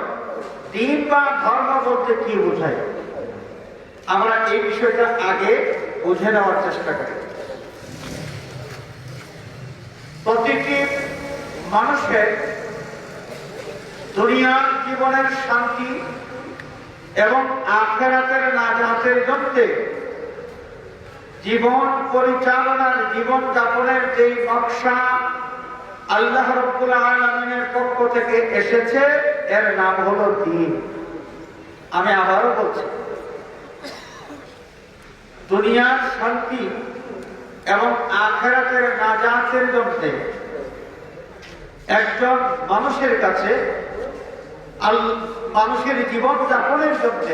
দিন বা ধর্ম বলতে কি বোঝায় আমরা এই বিষয়টা আগে বুঝে নেওয়ার চেষ্টা করি। প্রতিটি মানুষের দুনিয়ার জীবনের শান্তি এবং আখিরাতের নাজাতের জন্য জীবন পরিচালনার, জীবন যাপনের যে নকশা আল্লাহ রাব্বুল আলামিনের পক্ষ থেকে এসেছে, এর নাম হলো দ্বীন। আমি আবারও বলছি, দুনিয়ার শান্তি এবং আখিরাতের নাজাতের জন্য একজন মানুষের কাছে, মানুষের জীবন যাপনের জন্য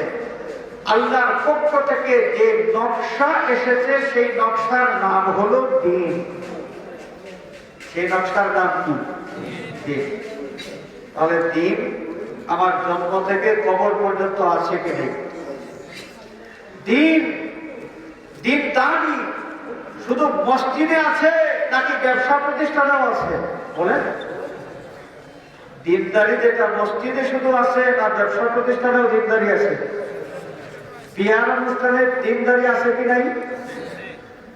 আল্লাহর পক্ষ থেকে যে নকশা এসেছে, সেই নকশার নাম হলো দ্বীন। সেই নকশার নাম কি? দ্বীন। তাহলে দ্বীন আমার জন্ম থেকে কবর পর্যন্ত আছে কি নেই? দ্বীন, দ্বীনদারি শুধু মসজিদে আছে নাকি ব্যবসা প্রতিষ্ঠানেও আছে? বলেন, দ্বীনদারি যেটা মসজিদে শুধু আছে না ব্যবসা প্রতিষ্ঠানেও দ্বীনদারি আছে? বিয়ার অনুষ্ঠানে দ্বীনদারি আছে কি নাই?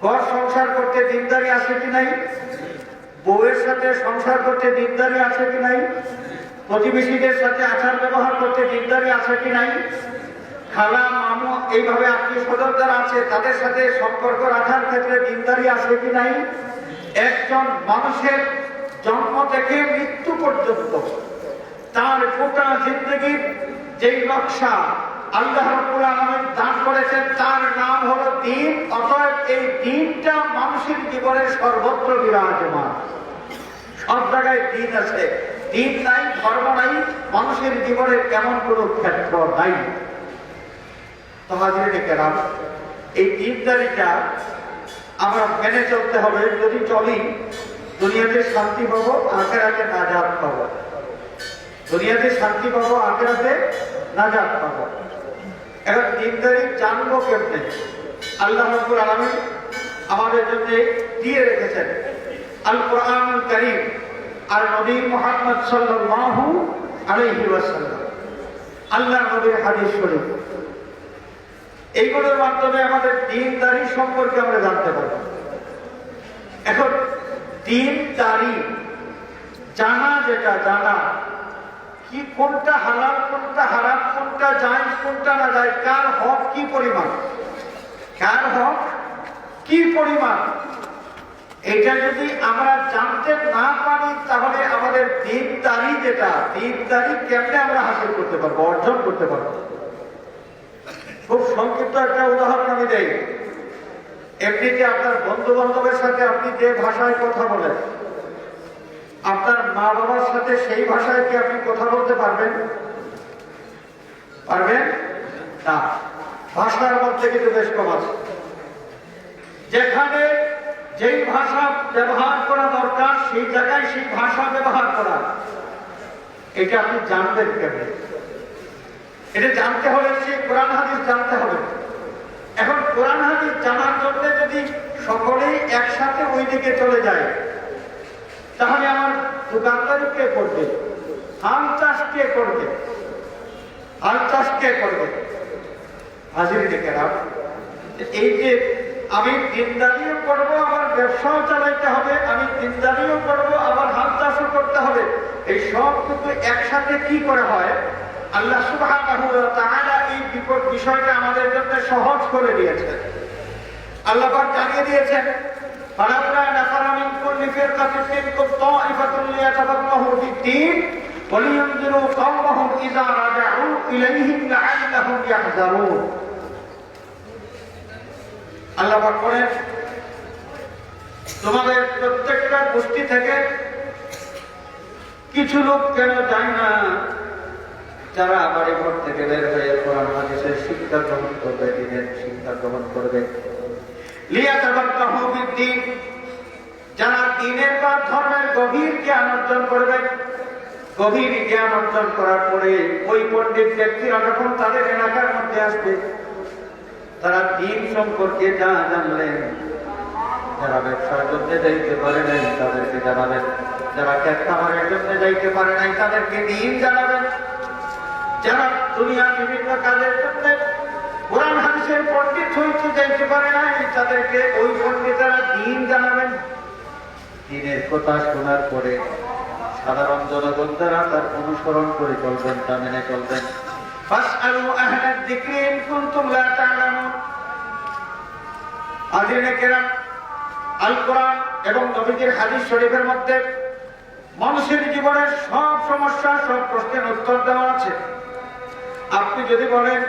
ঘর সংসার করতে দ্বীনদারি আছে কি নাই? বউয়ের সাথে সংসার করতে দ্বীনদারি আছে কি নাই? প্রতিবেশীদের সাথে আচার ব্যবহার করতে দ্বীনদারি আছে কি নাই? খালা মামু এইভাবে আত্মীয় স্বজন যারা আছে তাদের সাথে সম্পর্ক রাখার ক্ষেত্রে দ্বীনদারি আছে কি নাই? একজন মানুষের জন্ম থেকে মৃত্যু পর্যন্ত তার গোটা জিন্দগির যেই নকশা আল্লাহ রাব্বুল আলামিন দান করেছেন, তার নাম হলো দ্বীন। অতএব এই দ্বীনটা মানুষের জীবনের সর্বত্র বিরাজমান। সব জায়গায় দ্বীন আছে। দ্বীন নাই, ধর্ম নাই, মানুষের জীবনের এমন কোনো ক্ষেত্র নাই। তো হাজিরে কেরাম, এই দ্বীনদারিটা আমরা মেনে চলতে হবে। যদি চলি, দুনিয়াতে শান্তি পাবো, আখিরাতে নাজাত পাবো। দুনিয়াতে শান্তি পাবো, আখিরাতে নাজাত পাবো। এখন দ্বীনদারি জানবো কেমনে? আল্লাহ রাব্বুল আলামিন আমাদের জন্য দিয়ে রেখেছেন আল কোরআনুল কারীম আর নবী মুহাম্মদ সাল্লাল্লাহু আলাইহি ওয়াসাল্লাম, আল্লাহর নবীর হাদিস শরীফ। এইগুলোর মাধ্যমে আমাদের দ্বীনদারি সম্পর্কে আমরা জানতে পারবো। এখন দ্বীনদারি জানা, যেটা জানা কি কোনটা হালাল, কোনটা হারাম, কোনটা জায়েজ, কোনটা না জায়েজ, কার হক কি পরিমাণ, কার হক কি পরিমাণ, এটা যদি আমরা জানতে না পারি তাহলে আমাদের দ্বীনদারি, যেটা দ্বীনদারি কেমনে আমরা হাসিল করতে পারবো, অর্জন করতে পারবো। খুব সংক্ষিপ্ত একটা উদাহরণ আমি দেই। এমনিতে আপনার বন্ধু বান্ধবের সাথে আপনি যে ভাষায় কথা বলেন, আপনার মা বাবার সাথে সেই ভাষায় কি আপনি কথা বলতে পারবেন? পারবেন না। ভাষার মধ্যে কিন্তু বেশ কম আছে। যেখানে যেই ভাষা ব্যবহার করা দরকার সেই জায়গায় সেই ভাষা ব্যবহার করা, এটা আপনি জানবেন কেমন? এটা জানতে হলে সেই কোরআন হাদিস জানতে হবে। এখন কোরআন হাদিস জানার জন্য যদি সকলেই একসাথে ওই দিকে চলে যায়, তাহলে আমার দোকানদারি কে করবে? হাল চাষ কে করবে? হাল চাষ কে করবে? হাজির কেরাম, এই যে আমি দিনদারিও করবো, আবার ব্যবসাও চালাইতে হবে, আমি দিনদারিও করবো, আবার হাল চাষও করতে হবে, এই সব কিন্তু একসাথে কি করে হয়? আল্লাহ সুবহানাহু ওয়া তাআলা এই বিষয়টা আমাদের জন্য সহজ করে দিয়েছেন। আল্লাহ পাক জানিয়ে দিয়েছেন, ফালাউলা নাফারা মিন কুল্লি ফিরকাতিন মিনকুম তাইফাতুন লিয়াতাফাক্কাহু ফিদ-দীন ওয়া লিয়ুনযিরু কওমাহুম ইযা রাজাউ ইলাইহিম লাআল্লাহুম ইয়াহযারুন। আল্লাহ পাক বলেন, তোমাদের প্রত্যেকটা গোষ্ঠী থেকে কিছু লোক কেন যায় না যারা বাড়িঘর থেকে বের হয়ে কোরআন হাদিসের শিক্ষা গ্রহণ করবে, দ্বীনের শিক্ষা গ্রহণ করবে, লিয়াতাবাক্কাহু ফিদ্দীন, যারা দ্বীনের বা ধর্মের গভীর জ্ঞান অর্জন করবে। গভীর জ্ঞান অর্জন করার পরে ওই পণ্ডিত ব্যক্তিরা যখন তাদের এলাকার মধ্যে আসবে, তারা দ্বীন সম্পর্কে যা জানলেন, যারা ব্যবসার জন্য যাইতে পারে নাই তাদেরকে জানাবেন, যারা ক্ষেত খামারের জন্য যাইতে পারে নাই তাদেরকে দ্বীন জানাবেন, যারা দুনিয়া বিভিন্ন কাজের জন্য কোরআন হাদিসের পণ্ডিত হইতে যাইতে পারে নাই তাদেরকে ওই পণ্ডিতেরা দ্বীন জানাবেন। দ্বীনের কথা শোনার পরে সাধারণ জনগণ দ্বারা তার অনুসরণ করে চলবেন, তা মেনে চলবেন। ফাসআলু আহলাদ যিকরি ইন কুনতুম লা তা'লামুন। হাজিরিনে কেরাম, আল কোরআন এবং নবীজির হাদিস শরীফের মধ্যে মানুষের জীবনের সব সমস্যা, সব প্রশ্নের উত্তর দেওয়া আছে। আপনি যদি বলেন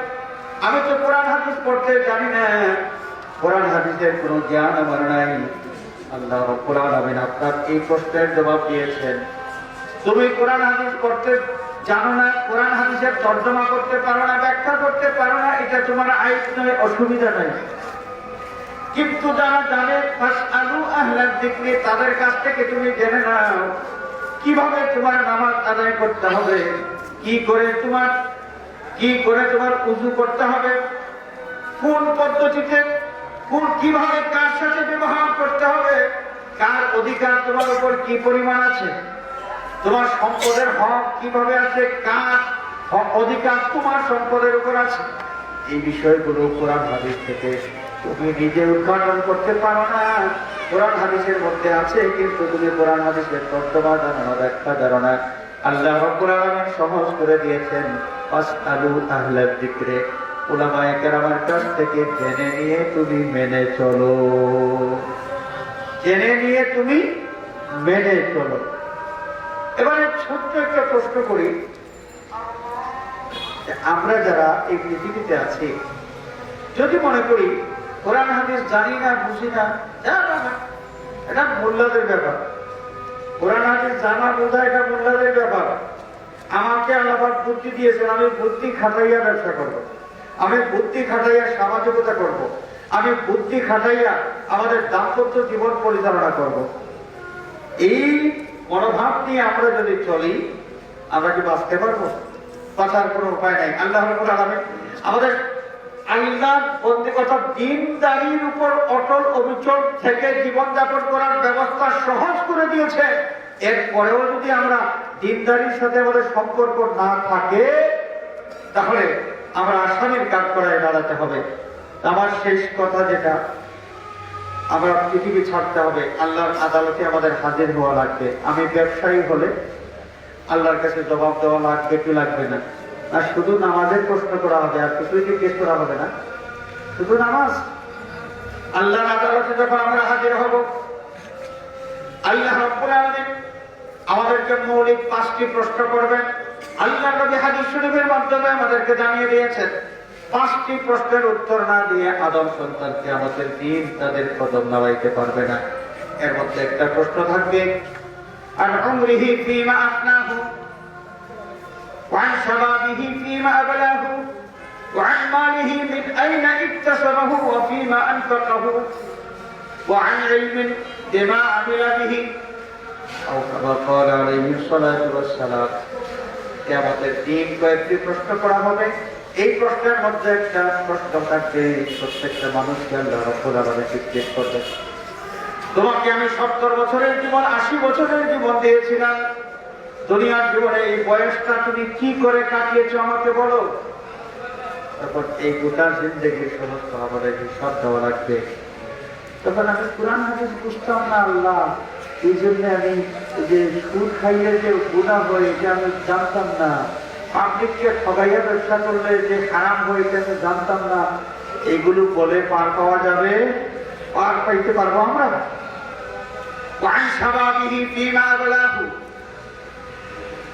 আমি তো কোরআন হাদিস পড়তে জানি না, কোরআন হাদিসের কোনো জ্ঞান আমার নাই, আল্লাহ রাব্বুল আলামিন আপনার এই প্রশ্নের জবাব দিয়েছেন। তুমি কোরআন হাদিস পড়তে জানো না, কোরআন হাদিসের তর্জমা করতে পারো না, ব্যাখ্যা করতে পারো না, এটা তোমার আইব নয়, অসুবিধা নাই। কিন্তু যারা জানে, ফাসআলু আহলাদ যিকরি, তাদের কাছ থেকে তুমি জেনে নাও কিভাবে তোমার নামাজ আদায় করতে হবে, কি করে তোমার উযু করতে হবে, কোন পদ্ধতিতে, কিভাবে কার সাথে ব্যবহার করতে হবে, কার অধিকার তোমার উপর কি পরিমাণ আছে, তোমার সম্পদের হক কিভাবে আছে, কার অধিকার তোমার সম্পদের উপর আছে। এই বিষয়গুলো কোরআন হাদিস থেকে তুমি নিজে উদ্ঘাটন করতে পারো না। কোরআন হাদিসের মধ্যে আছে, কিন্তু তুমি কোরআন হাদিসের তর্জমা জানো না, ব্যাখ্যা জানো না। আল্লাহ রাব্বুল আলামিন সহজ করে দিয়েছেন, ফাসআলু আহলাদ যিকরি, উলামায়ে কেরামের কাছ থেকে জেনে নিয়ে তুমি মেনে চলো, জেনে নিয়ে তুমি মেনে চলো। এবারে ছোট্ট একটা প্রশ্ন করি, আমরা যারা এই পৃথিবীতে আছি, যদি মনে করি কোরআন হাদিস জানি না, বুঝি না, এটা মোল্লাদের ব্যাপার, কোরআন হাদিস জানা বোঝা এটা মোল্লাদের ব্যাপার, আমাকে আল্লাহ পাক বুদ্ধি দিয়েছেন, আমি বুদ্ধি খাটাইয়া ব্যবসা করব, আমি বুদ্ধি খাটাইয়া সামাজিকতা করব, আমি বুদ্ধি খাটাইয়া আমাদের দাম্পত্য জীবন পরিচালনা করব। এই মনোভাব নিয়ে আমরা যদি চলি, আমরা কি বাঁচতে পারবো? বাঁচার কোনো উপায় নাই। আল্লাহ রাব্বুল আলামিন আমাদের আল্লাহ বন্দী কথা দ্বীনদারির উপর অটল অবিচল থেকে জীবনযাপন করার ব্যবস্থা সহজ করে দিয়েছে। এরপরেও যদি আমরা দ্বীনদারির সাথে আমাদের সম্পর্ক না থাকে, তাহলে আমরা আসামির কাজ করায় দাঁড়াতে হবে। আমার শেষ কথা যেটা, আমরা পৃথিবী ছাড়তে হবে, আল্লাহর আদালতে আমাদের হাজির হওয়া লাগবে। আমি ব্যবসায়ী হলে আল্লাহর কাছে জবাব দেওয়া লাগবে কি লাগবে না? আর শুধু নামাজের প্রশ্ন করা হবে, আর কিছুই জিজ্ঞেস করা হবে না, শুধু নামাজ। আল্লাহর আদালতে যখন আমরা হাজির হব, আল্লাহ রাব্বুল আলামিন আমাদেরকে মৌলিক 5টি প্রশ্ন করবেন। আল্লাহ নবী হাদিস শরীফের মাধ্যমে আমাদেরকে জানিয়ে দিয়েছেন, 5টি প্রশ্নের উত্তর না দিয়ে আদম সন্তান কিয়ামতের দিন তাদের কদম নাড়াইতে পারবে না। এর মধ্যে একটা প্রশ্ন থাকবে, আন উমরিহি ফীমা আফনাহু ওয়া আন শাবাবিহি ফীমা আবলাহু ওয়া আন মালিহি মিন আইনা ইকতাসাবাহু ওয়া ফীমা আনফাকাহু ওয়া আন ইলমিন বিমা আমিলা বিহি আও কামা ক্বালা আলাইহিস সালাতু ওয়াস সালাম। কিয়ামতের দিন কয়েকটি প্রশ্ন করা হবে। এই প্রশ্নের মধ্যে একটা প্রশ্ন থাকবে, প্রত্যেকটা মানুষকে আল্লাহ রাব্বুল আলামিন জিজ্ঞেস করবেন, তোমাকে আমি 70 বছরের জীবন, 80 বছরের জীবন দিয়েছিলাম, দুনিয়ার জীবনে এই বয়সটা তুমি কি করে কাটিয়েছো আমাকে বলো। তখন এই গোটা জিন্দেগির সমস্ত আমাদের হিসাব দেওয়া লাগবে। তখন আমি কোরআন হাদিস বুঝতাম না আল্লাহ, এই জন্য আমি যে সুদ খাইলে যে গুনাহ হয় এটা আমি জানতাম না, পাবলিককে ঠগাইয়া ব্যবসা করলে যে হারাম হয় এটা আমি জানতাম না। এগুলো বলে পার পাওয়া যাবে? পার পাইতে পারবো আমরা?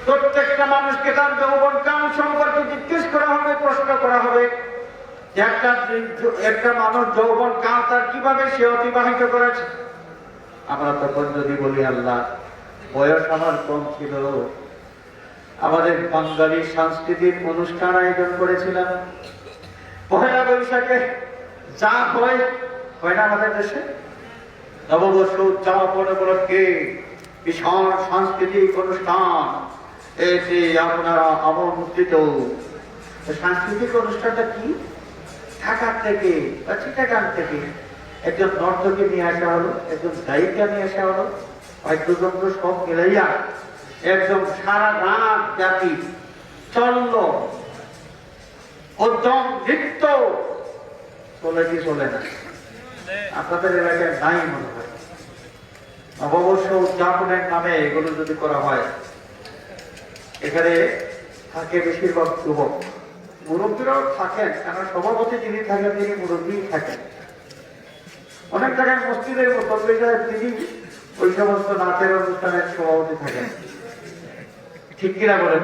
প্রত্যেকটা মানুষকে তার যৌবন কাল সম্পর্কে জিজ্ঞেস করা হবে, প্রশ্ন করা হবে। একটা মানুষ যৌবন কাল তার কিভাবে সে অতিবাহিত করেছে। আমরা তখন যদি বলি আল্লাহ বয়স আমার কম ছিল, আমাদের বাঙালি সাংস্কৃতিক অনুষ্ঠান আয়োজন করেছিলাম। পয়লা বৈশাখে যা হয় না আমাদের দেশে, নববর্ষ উদযাপন উপলক্ষে বিশাল সাংস্কৃতিক অনুষ্ঠান, এতে আপনারা আমন্ত্রিত। সাংস্কৃতিক অনুষ্ঠানটা কি? ঢাকা থেকে বা চিটাগাং থেকে একজন নর্তকী নিয়ে আসা হলো, একজন গায়িকা নিয়ে আসা হলো, বাদ্যযন্ত্র সব মিলাইয়া একদম সারা রাত ব্যাপী চলল উদ্যম নৃত্য। চলে কি চলে না? আপনাদের এলাকায় নাই মনে হয়। নববর্ষ উদযাপনের নামে এগুলো যদি করা হয়, এখানে থাকে বেশিরভাগ যুবক, মুরব্বীরাও থাকেন, কারণ সভাপতি যিনি থাকেন তিনি মুরব্বী থাকেন। অনেক জায়গায় মসজিদের মুসল্লিরা তিনি ওই সমস্ত নাচের অনুষ্ঠানের সভাপতি থাকেন, ঠিক কিনা বলেন?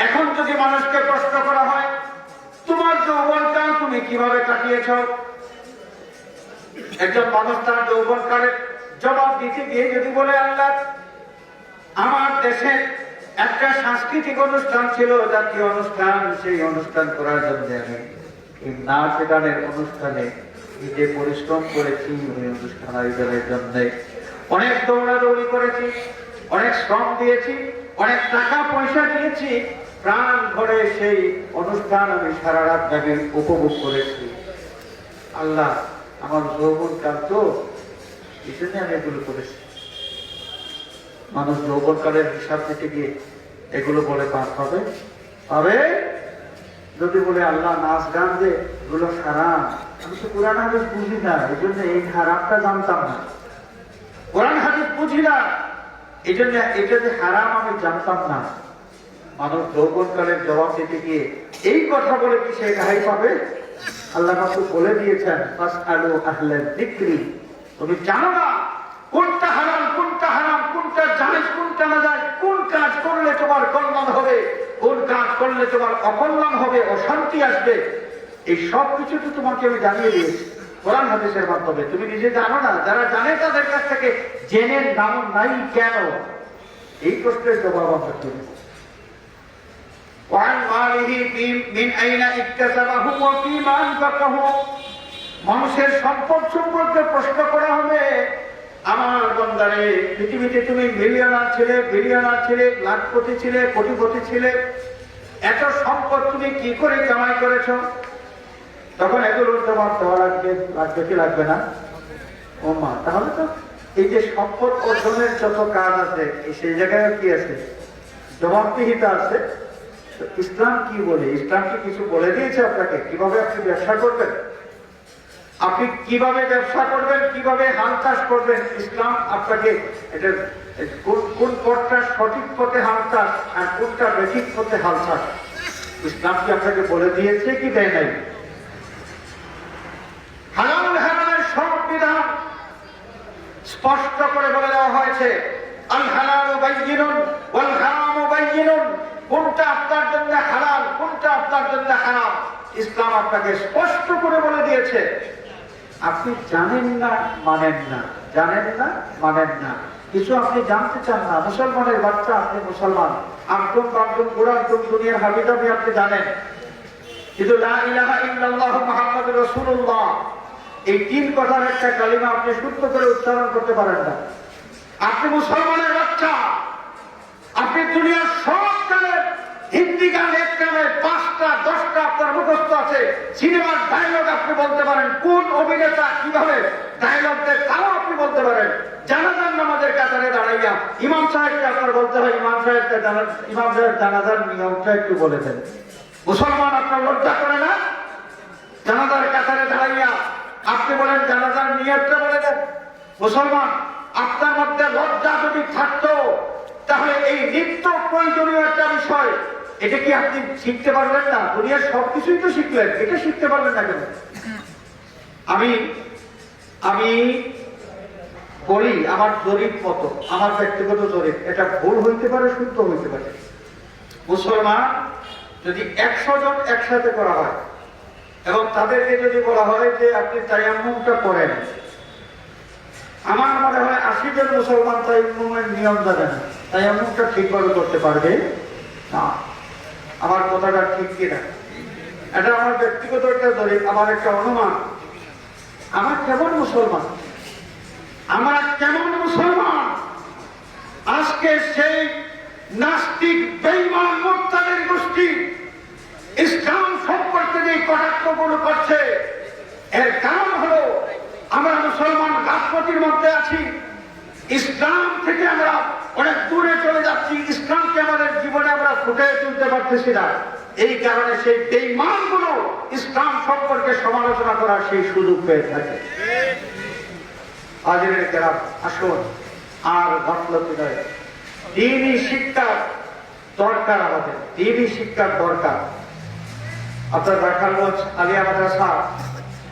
এখন যদি মানুষকে প্রশ্ন করা হয়, তোমার যৌবনকাল তুমি কিভাবে কাটিয়েছ, একজন মানুষ তার যৌবনকালের জবাব দিতে গিয়ে যদি বলে, আল্লাহ, আমার দেশে একটা সাংস্কৃতিক অনুষ্ঠান ছিল, জাতীয় অনুষ্ঠান, সেই অনুষ্ঠান করার জন্য আমি এই নাচ গানের অনুষ্ঠানে নিজে পরিশ্রম করেছি, ওই অনুষ্ঠান আয়োজনের জন্য অনেক দৌড়াদৌড়ি করেছি, অনেক শ্রম দিয়েছি, অনেক টাকা পয়সা দিয়েছি, প্রাণ ভরে সেই অনুষ্ঠান আমি সারা রাত ব্যাপী উপভোগ করেছি। আল্লাহ, আমার যৌবনকাল তো এই জন্য আমি এগুলো করেছি। মানুষ যৌবনকালের হিসাব দিতে গিয়ে এগুলো বলে পার পাবে পাবে যদি বলে আল্লাহ নাচ গান যে এগুলো হারাম। আমি তো কোরআন হাদিস বুঝি না, এই জন্য এই হারামটা জানতাম না। কোরআন হাদিস বুঝি না, এই জন্য এটা যে হারাম আমি জানতাম না। মানুষ যৌবনকালের জবাব দিতে গিয়ে এই কথা বলে কি সে রেহাই পাবে? আল্লাহ রাসূল বলে দিয়েছেন, ফাসআলু আহলায যিকরি, তুমি জানো না কোনটা হারাম, কোনটা হারাম, কোনটা জায়েজ, কোনটা নাজায়েজ, কোন কাজ করলে তোমার কল্যাণ হবে, কোন কাজ করলে তোমার অকল্যাণ হবে, অশান্তি আসবে, এই সব কিছু তো তোমাকে আমি জানিয়ে দিয়েছি কোরআন হাদিসের মাধ্যমে। তুমি নিজে জানো না, যারা জানে তাদের কাছ থেকে জেনে নাও নাই কেন? এই প্রশ্নের জবাব আমরা করি। মানুষের সম্পদ সম্পর্কে প্রশ্ন করা হবে, আমার বান্দারে, পৃথিবীতে তুমি মিলিয়নার ছিলে, লাখপতি ছিলে, কোটিপতি ছিলে, এত সম্পদ তুমি কি করে কামাই করেছ? তখন এগুলোর জবাব দেওয়া লাগবে কি লাগবে না? ও মা, তাহলে তো এই যে সম্পদ অর্জনের যত কাজ আছে সেই জায়গায় কি আছে? জবাবদিহিতা আছে। ইসলাম কি বলে? ইসলাম কি কিছু বলে দিয়েছে আপনাকে কিভাবে আপনি ব্যবসা করবেন? আপনি কিভাবে ব্যবসা করবেন, কিভাবে হাল চাষ করবেন? ইসলাম আপনাকে এটা কোন পথটা সঠিক পথে হাল চাষ আর কোনটা বেঠিক পথে হাল চাষ, ইসলাম কি আপনাকে বলে দিয়েছে কি দেয় নাই? হালাল হারামের সব বিধান স্পষ্ট করে বলে দেওয়া হয়েছে। আল হালালু বাইয়িনুন ওয়াল হারামু বাইয়িনুন, কোনটা আপনার জন্য হালাল, কোনটা আপনার জন্য হারাম, ইসলাম আপনাকে স্পষ্ট করে বলে দিয়েছে। আপনি জানেন না, মানেন না, জানেন না, মানেন না, কিছু আপনি জানতে চান না। মুসলমানের বাচ্চা, আপনি মুসলমান, আমতুম বামতুম কুরআনতুম, দুনিয়ার হাবিজাবি আপনি জানেন, কিন্তু লা ইলাহা ইল্লাল্লাহু মুহাম্মাদুর রাসূলুল্লাহ, এই তিন কথার একটা কালিমা আপনি শুদ্ধ করে উচ্চারণ করতে পারেন না। আপনি মুসলমানের বাচ্চা, আপনি দুনিয়ার সব গানের, হিন্দি গান এক গানে 5টা 10টা আপনার মুখস্থ আছে, সিনেমার ডায়লগ আপনি বলতে পারেন, কোন অভিনেতা কিভাবে ডায়লগ দেয় তাও আপনি বলতে পারেন। জানাজার নামাজের কাতারে দাঁড়াইয়া ইমাম সাহেবকে আপনার বলতে হয়, ইমাম সাহেব জানাজার নিয়মটা একটু বলে দেন। মুসলমান, আপনার লজ্জা করে না? জানাজার কাতারে দাঁড়াইয়া আপনি বলেন জানাজার নিয়তটা বলে দেন। মুসলমান, আপনার মধ্যে লজ্জা যদি থাকতো তাহলে এই নিত্য প্রয়োজনীয় একটা বিষয়, এটা কি আপনি শিখতে পারবেন না? দুনিয়ার সবকিছুই তো শিখলেন, এটা শিখতে পারবেন না কেন? আমি বলি আমার জরিপ মতো, আমার ব্যক্তিগত জরিপ, এটা ভুল হইতে পারে, শুদ্ধ হইতে পারে। মুসলমান যদি 100 জন একসাথে করা হয় এবং তাদেরকে যদি বলা হয় যে আপনি তায়াম্মুমটা করেন, আমার মনে হয় 80 জন মুসলমান তায়াম্মুমের নিয়ম জানে না। তায়াম্মুমটা ঠিকভাবে করতে পারবে না। আমার কথাটা ঠিক কিনা? এটা আমার ব্যক্তিগত একটা দলিল, আমার একটা অনুমান। আমার কেমন মুসলমান, আমরা কেমন মুসলমান আজকে সেই নাস্তিক বেঈমান মুরতাদের গোষ্ঠী ইসলাম সম্পর্কে যে কটাক্ষগুলো করছে, এর কারণ হলো আমরা মুসলমান গাফলতির মধ্যে আছি। ইসলাম থেকে আমরা অনেক দূরে চলে যাচ্ছি, ইসলামকে আমাদের জীবনে আমরা ফুটিয়ে তুলতে পারতেছি না। এই কারণে সেই বেঈমানগুলো ইসলাম সম্পর্কে সমালোচনা করার সেই সুযোগ পেয়ে থাকে। হাজিরের কেরাম, আসুন আর গাফলতি নয়, দ্বীনি শিক্ষার দরকার, আমাদের দ্বীনি শিক্ষার দরকার। আপনার রাখালগঞ্জ আলিয়া মাদ্রাসা,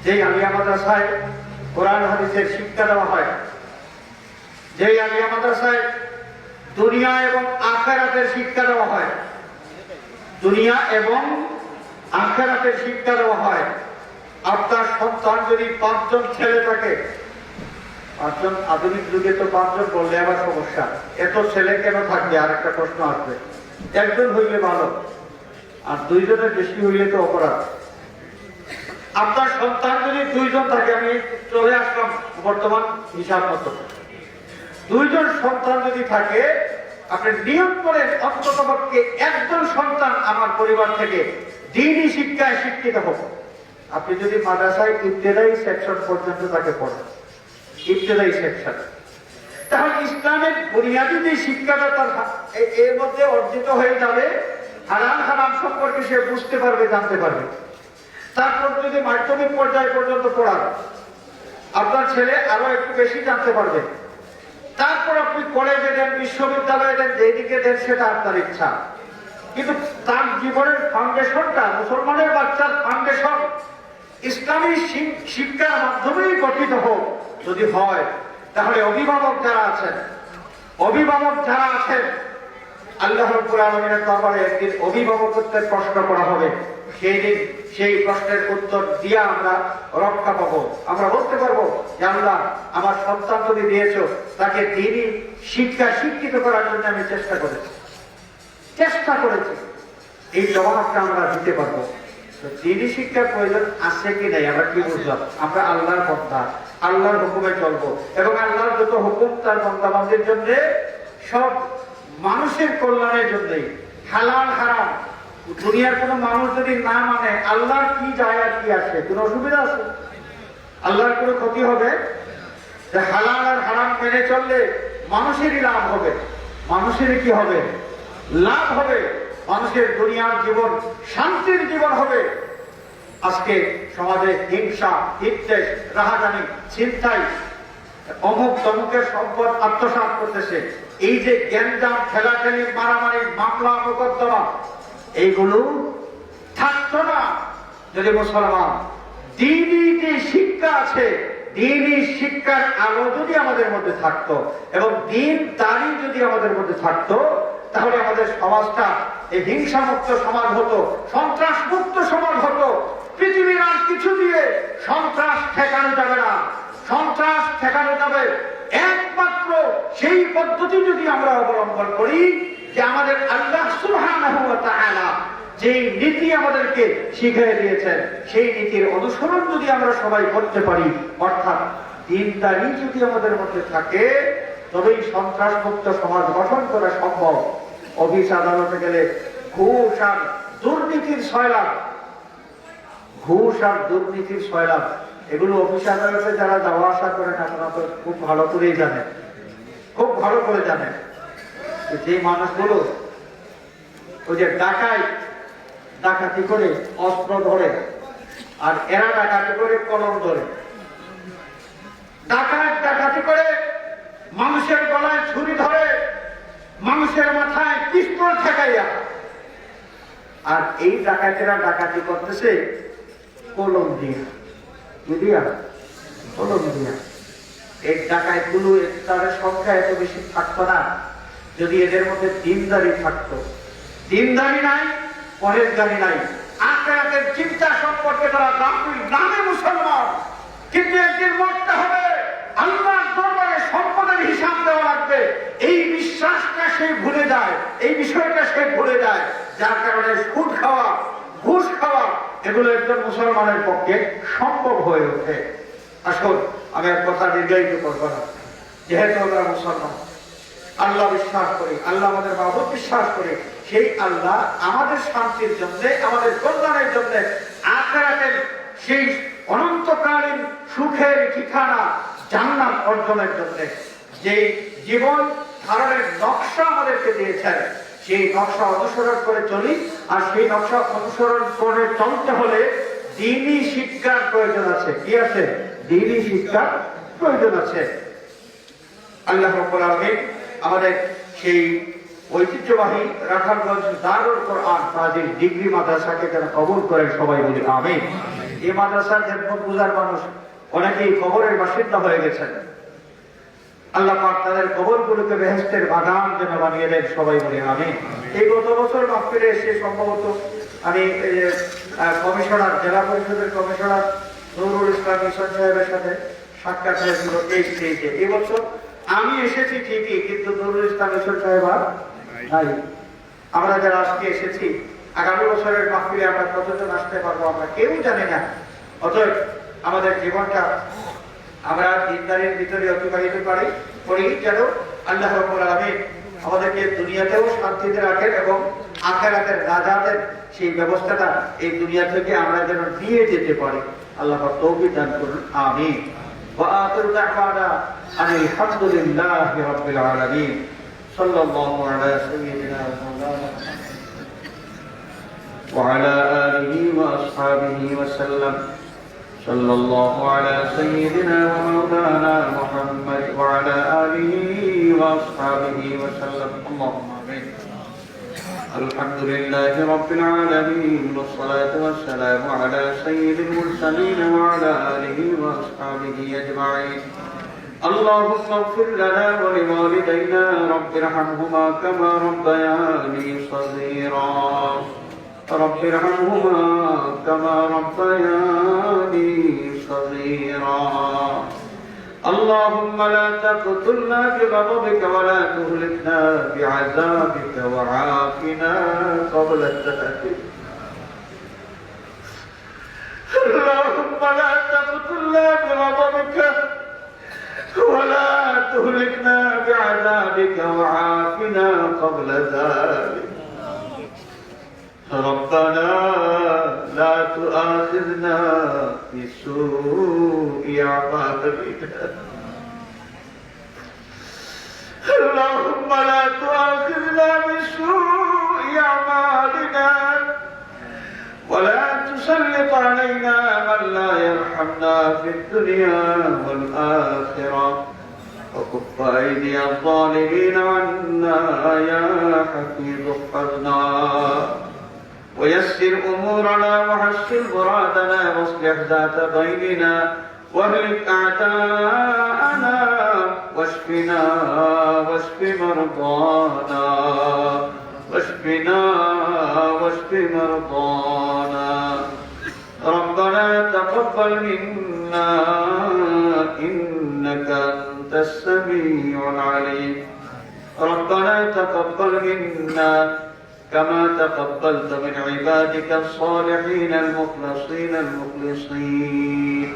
যেই আলিয়া মাদ্রাসায় কোরআন হাদিসের শিক্ষা দেওয়া হয়, যেই আলিয়া মাদ্রাসায় দুনিয়া এবং আখিরাতের শিক্ষা দেওয়া হয়, দুনিয়া এবং আখিরাতের শিক্ষা দেওয়া হয়, আপনার সন্তান যদি 5 জন ছেলে থাকে, 5 জন, আধুনিক যুগে তো 5 জন বললে আবার সমস্যা, এত ছেলে কেন থাকবে? আর একটা প্রশ্ন আসবে। 1 জন হইলে ভালো, আর 2 জনের বেশি হইলে তো অপরাধ। আপনার সন্তান যদি 2 জন থাকে, আমি চলে আসলাম বর্তমান হিসাব মতো, 2 জন সন্তান যদি থাকে, আপনি নিয়ম করেন অন্ততপক্ষে 1 জন সন্তান আমার পরিবার থেকে দ্বীনি শিক্ষায় শিক্ষিত হোক। আপনি যদি মাদ্রাসায় ইবতেদায়ী সেকশন পর্যন্ত তাকে পড়েন, ইবতেদায়ী সেকশন, তাহলে ইসলামের বুনিয়াদী যে শিক্ষাটা তার এর মধ্যে অর্জিত হয়ে যাবে। হারাম হারাম সম্পর্কে সে বুঝতে পারবে, জানতে পারবে। তারপর যদি মাধ্যমিক পর্যায় পর্যন্ত পড়ান, আপনার ছেলে আরো একটু বেশি জানতে পারবে। তারপর আপনি কলেজে দেন, বিশ্ববিদ্যালয়ে দেন, যেদিকে দেন সেটা আপনার ইচ্ছা। কিন্তু তার জীবনের ফাউন্ডেশনটা, মুসলমানের বাচ্চার ফাউন্ডেশন ইসলামী শিক্ষার মাধ্যমেই গঠিত হোক। যদি হয়, তাহলে অভিভাবক যারা আছেন, আল্লাহ রাব্বুল আলামিনের দরবারে একদিন অভিভাবকত্বের প্রশ্ন করা হবে। সেই দিন সেই প্রশ্নের উত্তর দিয়ে আমরা রক্ষা পাবো। আমরা বলতে পারবো যে আল্লাহ, আমার সন্তান তুমি দিয়েছো, তাকে দ্বীনি শিক্ষা শিক্ষিত করার জন্য আমি চেষ্টা করেছি। এই জবাবটা আমরা দিতে পারবো। দ্বীনি শিক্ষার প্রয়োজন আছে কি নাই আমরা কি বুঝলাম? আমরা আল্লাহর বান্দা, আল্লাহর হুকুমে চলবো, এবং আল্লাহর যত হুকুম তার বান্দাবান্দির জন্য, সব মানুষের কল্যাণের জন্যই। হালাল হারাম দুনিয়ার কোন মানুষ যদি না মানে, আল্লাহর কি যায় আর কি আসে? কোন অসুবিধা আছে? আল্লাহর কোনো ক্ষতি হবে? যে হালাল আর হারাম মেনে চললে মানুষেরই লাভ হবে, মানুষেরই কি হবে? লাভ হবে। মানুষের দুনিয়ার জীবন শান্তির জীবন হবে। আজকে সমাজে হিংসা, বিদ্বেষ, রাহাজানি, ছিনতাই, অমুক তমুকের সম্পদ আত্মসাৎ করতেছে, এই যে গ্যাঞ্জাম, ঠেলাঠেলি, মারামারি, মামলা, মোকদ্দমা, এইগুলো থাকতো না যদি মুসলমান দ্বীনি যে শিক্ষা আছে, দ্বীনি শিক্ষার আলো যদি আমাদের মধ্যে থাকতো, এবং দ্বীনদারি যদি আমাদের মধ্যে থাকতো, তাহলে আমাদের সমাজটা এই হিংসামুক্ত সমাজ হতো, সন্ত্রাস মুক্ত সমাজ হতো। পৃথিবীর আর কিছু দিয়ে সন্ত্রাস ঠেকানো যাবে না। সন্ত্রাস ঠেকানো যাবে একমাত্র সেই পদ্ধতি যদি আমরা অবলম্বন করি, যে আমাদের আল্লাহ সুবহানাহু ওয়া তাআলা যে নীতি আমাদেরকে শিখিয়ে দিয়েছেন, সেই নীতির অনুসরণ যদি আমরা সবাই করতে পারি, অর্থাৎ দ্বীনদারি যদি আমাদের মধ্যে থাকে, তবেই সন্ত্রাস মুক্ত সমাজ গঠন করা সম্ভব। অফিস আদালতে গেলে ঘুষ আর দুর্নীতির সয়লাভ, এগুলো অফিস আদালতে যারা যাওয়া আসা করেন, আপনারা তো খুব ভালো করেই জানেন, খুব ভালো করে জানেন যে মানুষগুলো ওই যে ডাকাতি করে অস্ত্র ধরে, আর এরা ডাকাতি করে কলম ধরে, ডাকাতি করে মানুষের গলায় ছুরি ধরে, মানুষের মাথায় পিস্তল ঠেকাইয়া, আর এই ডাকাতেরা ডাকাতি করতেছে কলম দিয়া, কলম দিয়া। এই ডাকাতগুলো তাদের সংখ্যা এত বেশি থাকতো না যদি এদের মধ্যে দ্বীনদারি থাকতো। দ্বীনদারি নাই, পরেশগারি নাই, আখিরাতের চিন্তা সম্পর্কে তারা গাফিল, নামে মুসলমান, কিন্তু একদিন মরতে হবে, আল্লাহর দরবারে সম্পদের হিসাব দেওয়া লাগবে। এই বিশ্বাসটা সে ভুলে যায়, এই বিষয়টা সে ভুলে যায়, যার কারণে সুদ খাওয়া, ঘুষ খাওয়া এগুলো একজন মুসলমানের পক্ষে সম্ভব হয়ে ওঠে। আসুন, আমি এক কথা দীর্ঘায়িত করবো না। যেহেতু আমরা মুসলমান, আল্লাহ বিশ্বাস করি, আল্লাহ আমাদের মাবুদ বিশ্বাস করি, সেই আল্লাহ আমাদের শান্তির জন্য, আমাদের কল্যাণের জন্য, আখিরাতের সেই অনন্তকালীন সুখের ঠিকানা জান্নাত অর্জনের জন্য যে জীবন ধারণের নকশা আমাদেরকে দিয়েছেন, সেই নকশা অনুসরণ করে চলি। আর সেই নকশা অনুসরণ করে চলতে হলে দ্বীনি শিক্ষার প্রয়োজন আছে। কি আছে? দ্বীনি শিক্ষার প্রয়োজন আছে। আল্লাহ রাব্বুল আলামিন আমাদের সেই ঐতিহ্যবাহী রাখালগঞ্জ দারুল কোরআন ফাজিল ডিগ্রি মাদ্রাসাকে যেন কবুল করেন, সবাই বলি আমিন। এই মাদ্রাসার খেদমত গুজার মানুষ অনেকেই কবরের বাসিন্দা হয়ে গেছেন। আল্লাহ পাক তাদের কবরগুলোকে বেহেশতের বাগান যেন বানিয়ে দেন, সবাই বলি আমিন। এই গত বছর মাহফিলে এসে সম্ভবত আমি কমিশনার, জেলা পরিষদের কমিশনার নুরুল ইসলাম মিশন সাহেবের সাথে সাক্ষাৎ হয়েছিল এই স্টেজে। এই বছর আমি এসেছি ঠিকই, কিন্তু নুরুল ইসলাম মিশন সাহেব আর নাই। আমরা যারা আজকে এসেছি, আগামী বছরের মাহফিলে আমরা কতজন আসতে পারবো আমরা কেউ জানি না। অতএব আমাদের জীবনটা আমরা দিনদারির ভিতরে অতিবাহিত করি যেন আল্লাহ রাব্বুল আলামিন আমাদেরকে দুনিয়াতেও শান্তিতে রাখেন এবং আখিরাতের নাজাতের সেই ব্যবস্থাটা এই দুনিয়া থেকে আমরা যেন নিয়ে যেতে পারি। আল্লাহ পাক তৌফিক দান করুন, আমিন। ওয়া আখিরু দাওয়ানা আনিল হামদুলিল্লাহি রাব্বিল আলামিন। সাল্লাল্লাহু আলা সাইয়্যিদিনা মাওলানা ওয়া আলা আলিহি ওয়া আসহাবিহি ওয়া সাল্লাম। صلى الله على سيدنا ومولانا محمد وعلى آله وأصحابه وسلم. اللهم آمين. الحمد لله رب العالمين، والصلاة والسلام على سيد المرسلين وعلى آله وأصحابه أجمعين. اللهم اغفر لنا ولوالدينا، رب ارحمهما كما ربياني صغيرا، رب ارحمهما كما ربياني صغيرا. اللهم لا تقتلنا بغضبك ولا تهلكنا بعذابك، وعافنا قبل التأثير. اللهم لا تقتلنا بغضبك ولا تهلكنا بعذابك، وعافنا قبل ذلك. ربنا لا تؤاخذنا بسوء أعمالنا. اللهم لا تؤاخذنا بسوء أعمالنا، ولا تسلط علينا من لا يرحمنا في الدنيا والآخرة، وكف أيدي الظالمين عنا يا حفيظ احفظنا، ويسر أمورنا وحسن مرادنا، واصلح ذات بيننا، واهلك أعداءنا، واشفنا واشف مرضانا، واشفنا واشف مرضانا. ربنا تقبل منا إنك أنت السميع العليم. ربنا تقبل منا كما تقبلت من عبادك الصالحين المخلصين المخلصين.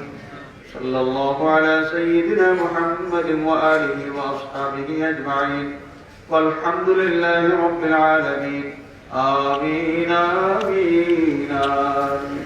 صلى الله على سيدنا محمد وآله وأصحابه أجمعين، والحمد لله رب العالمين. آمين آمين آمين.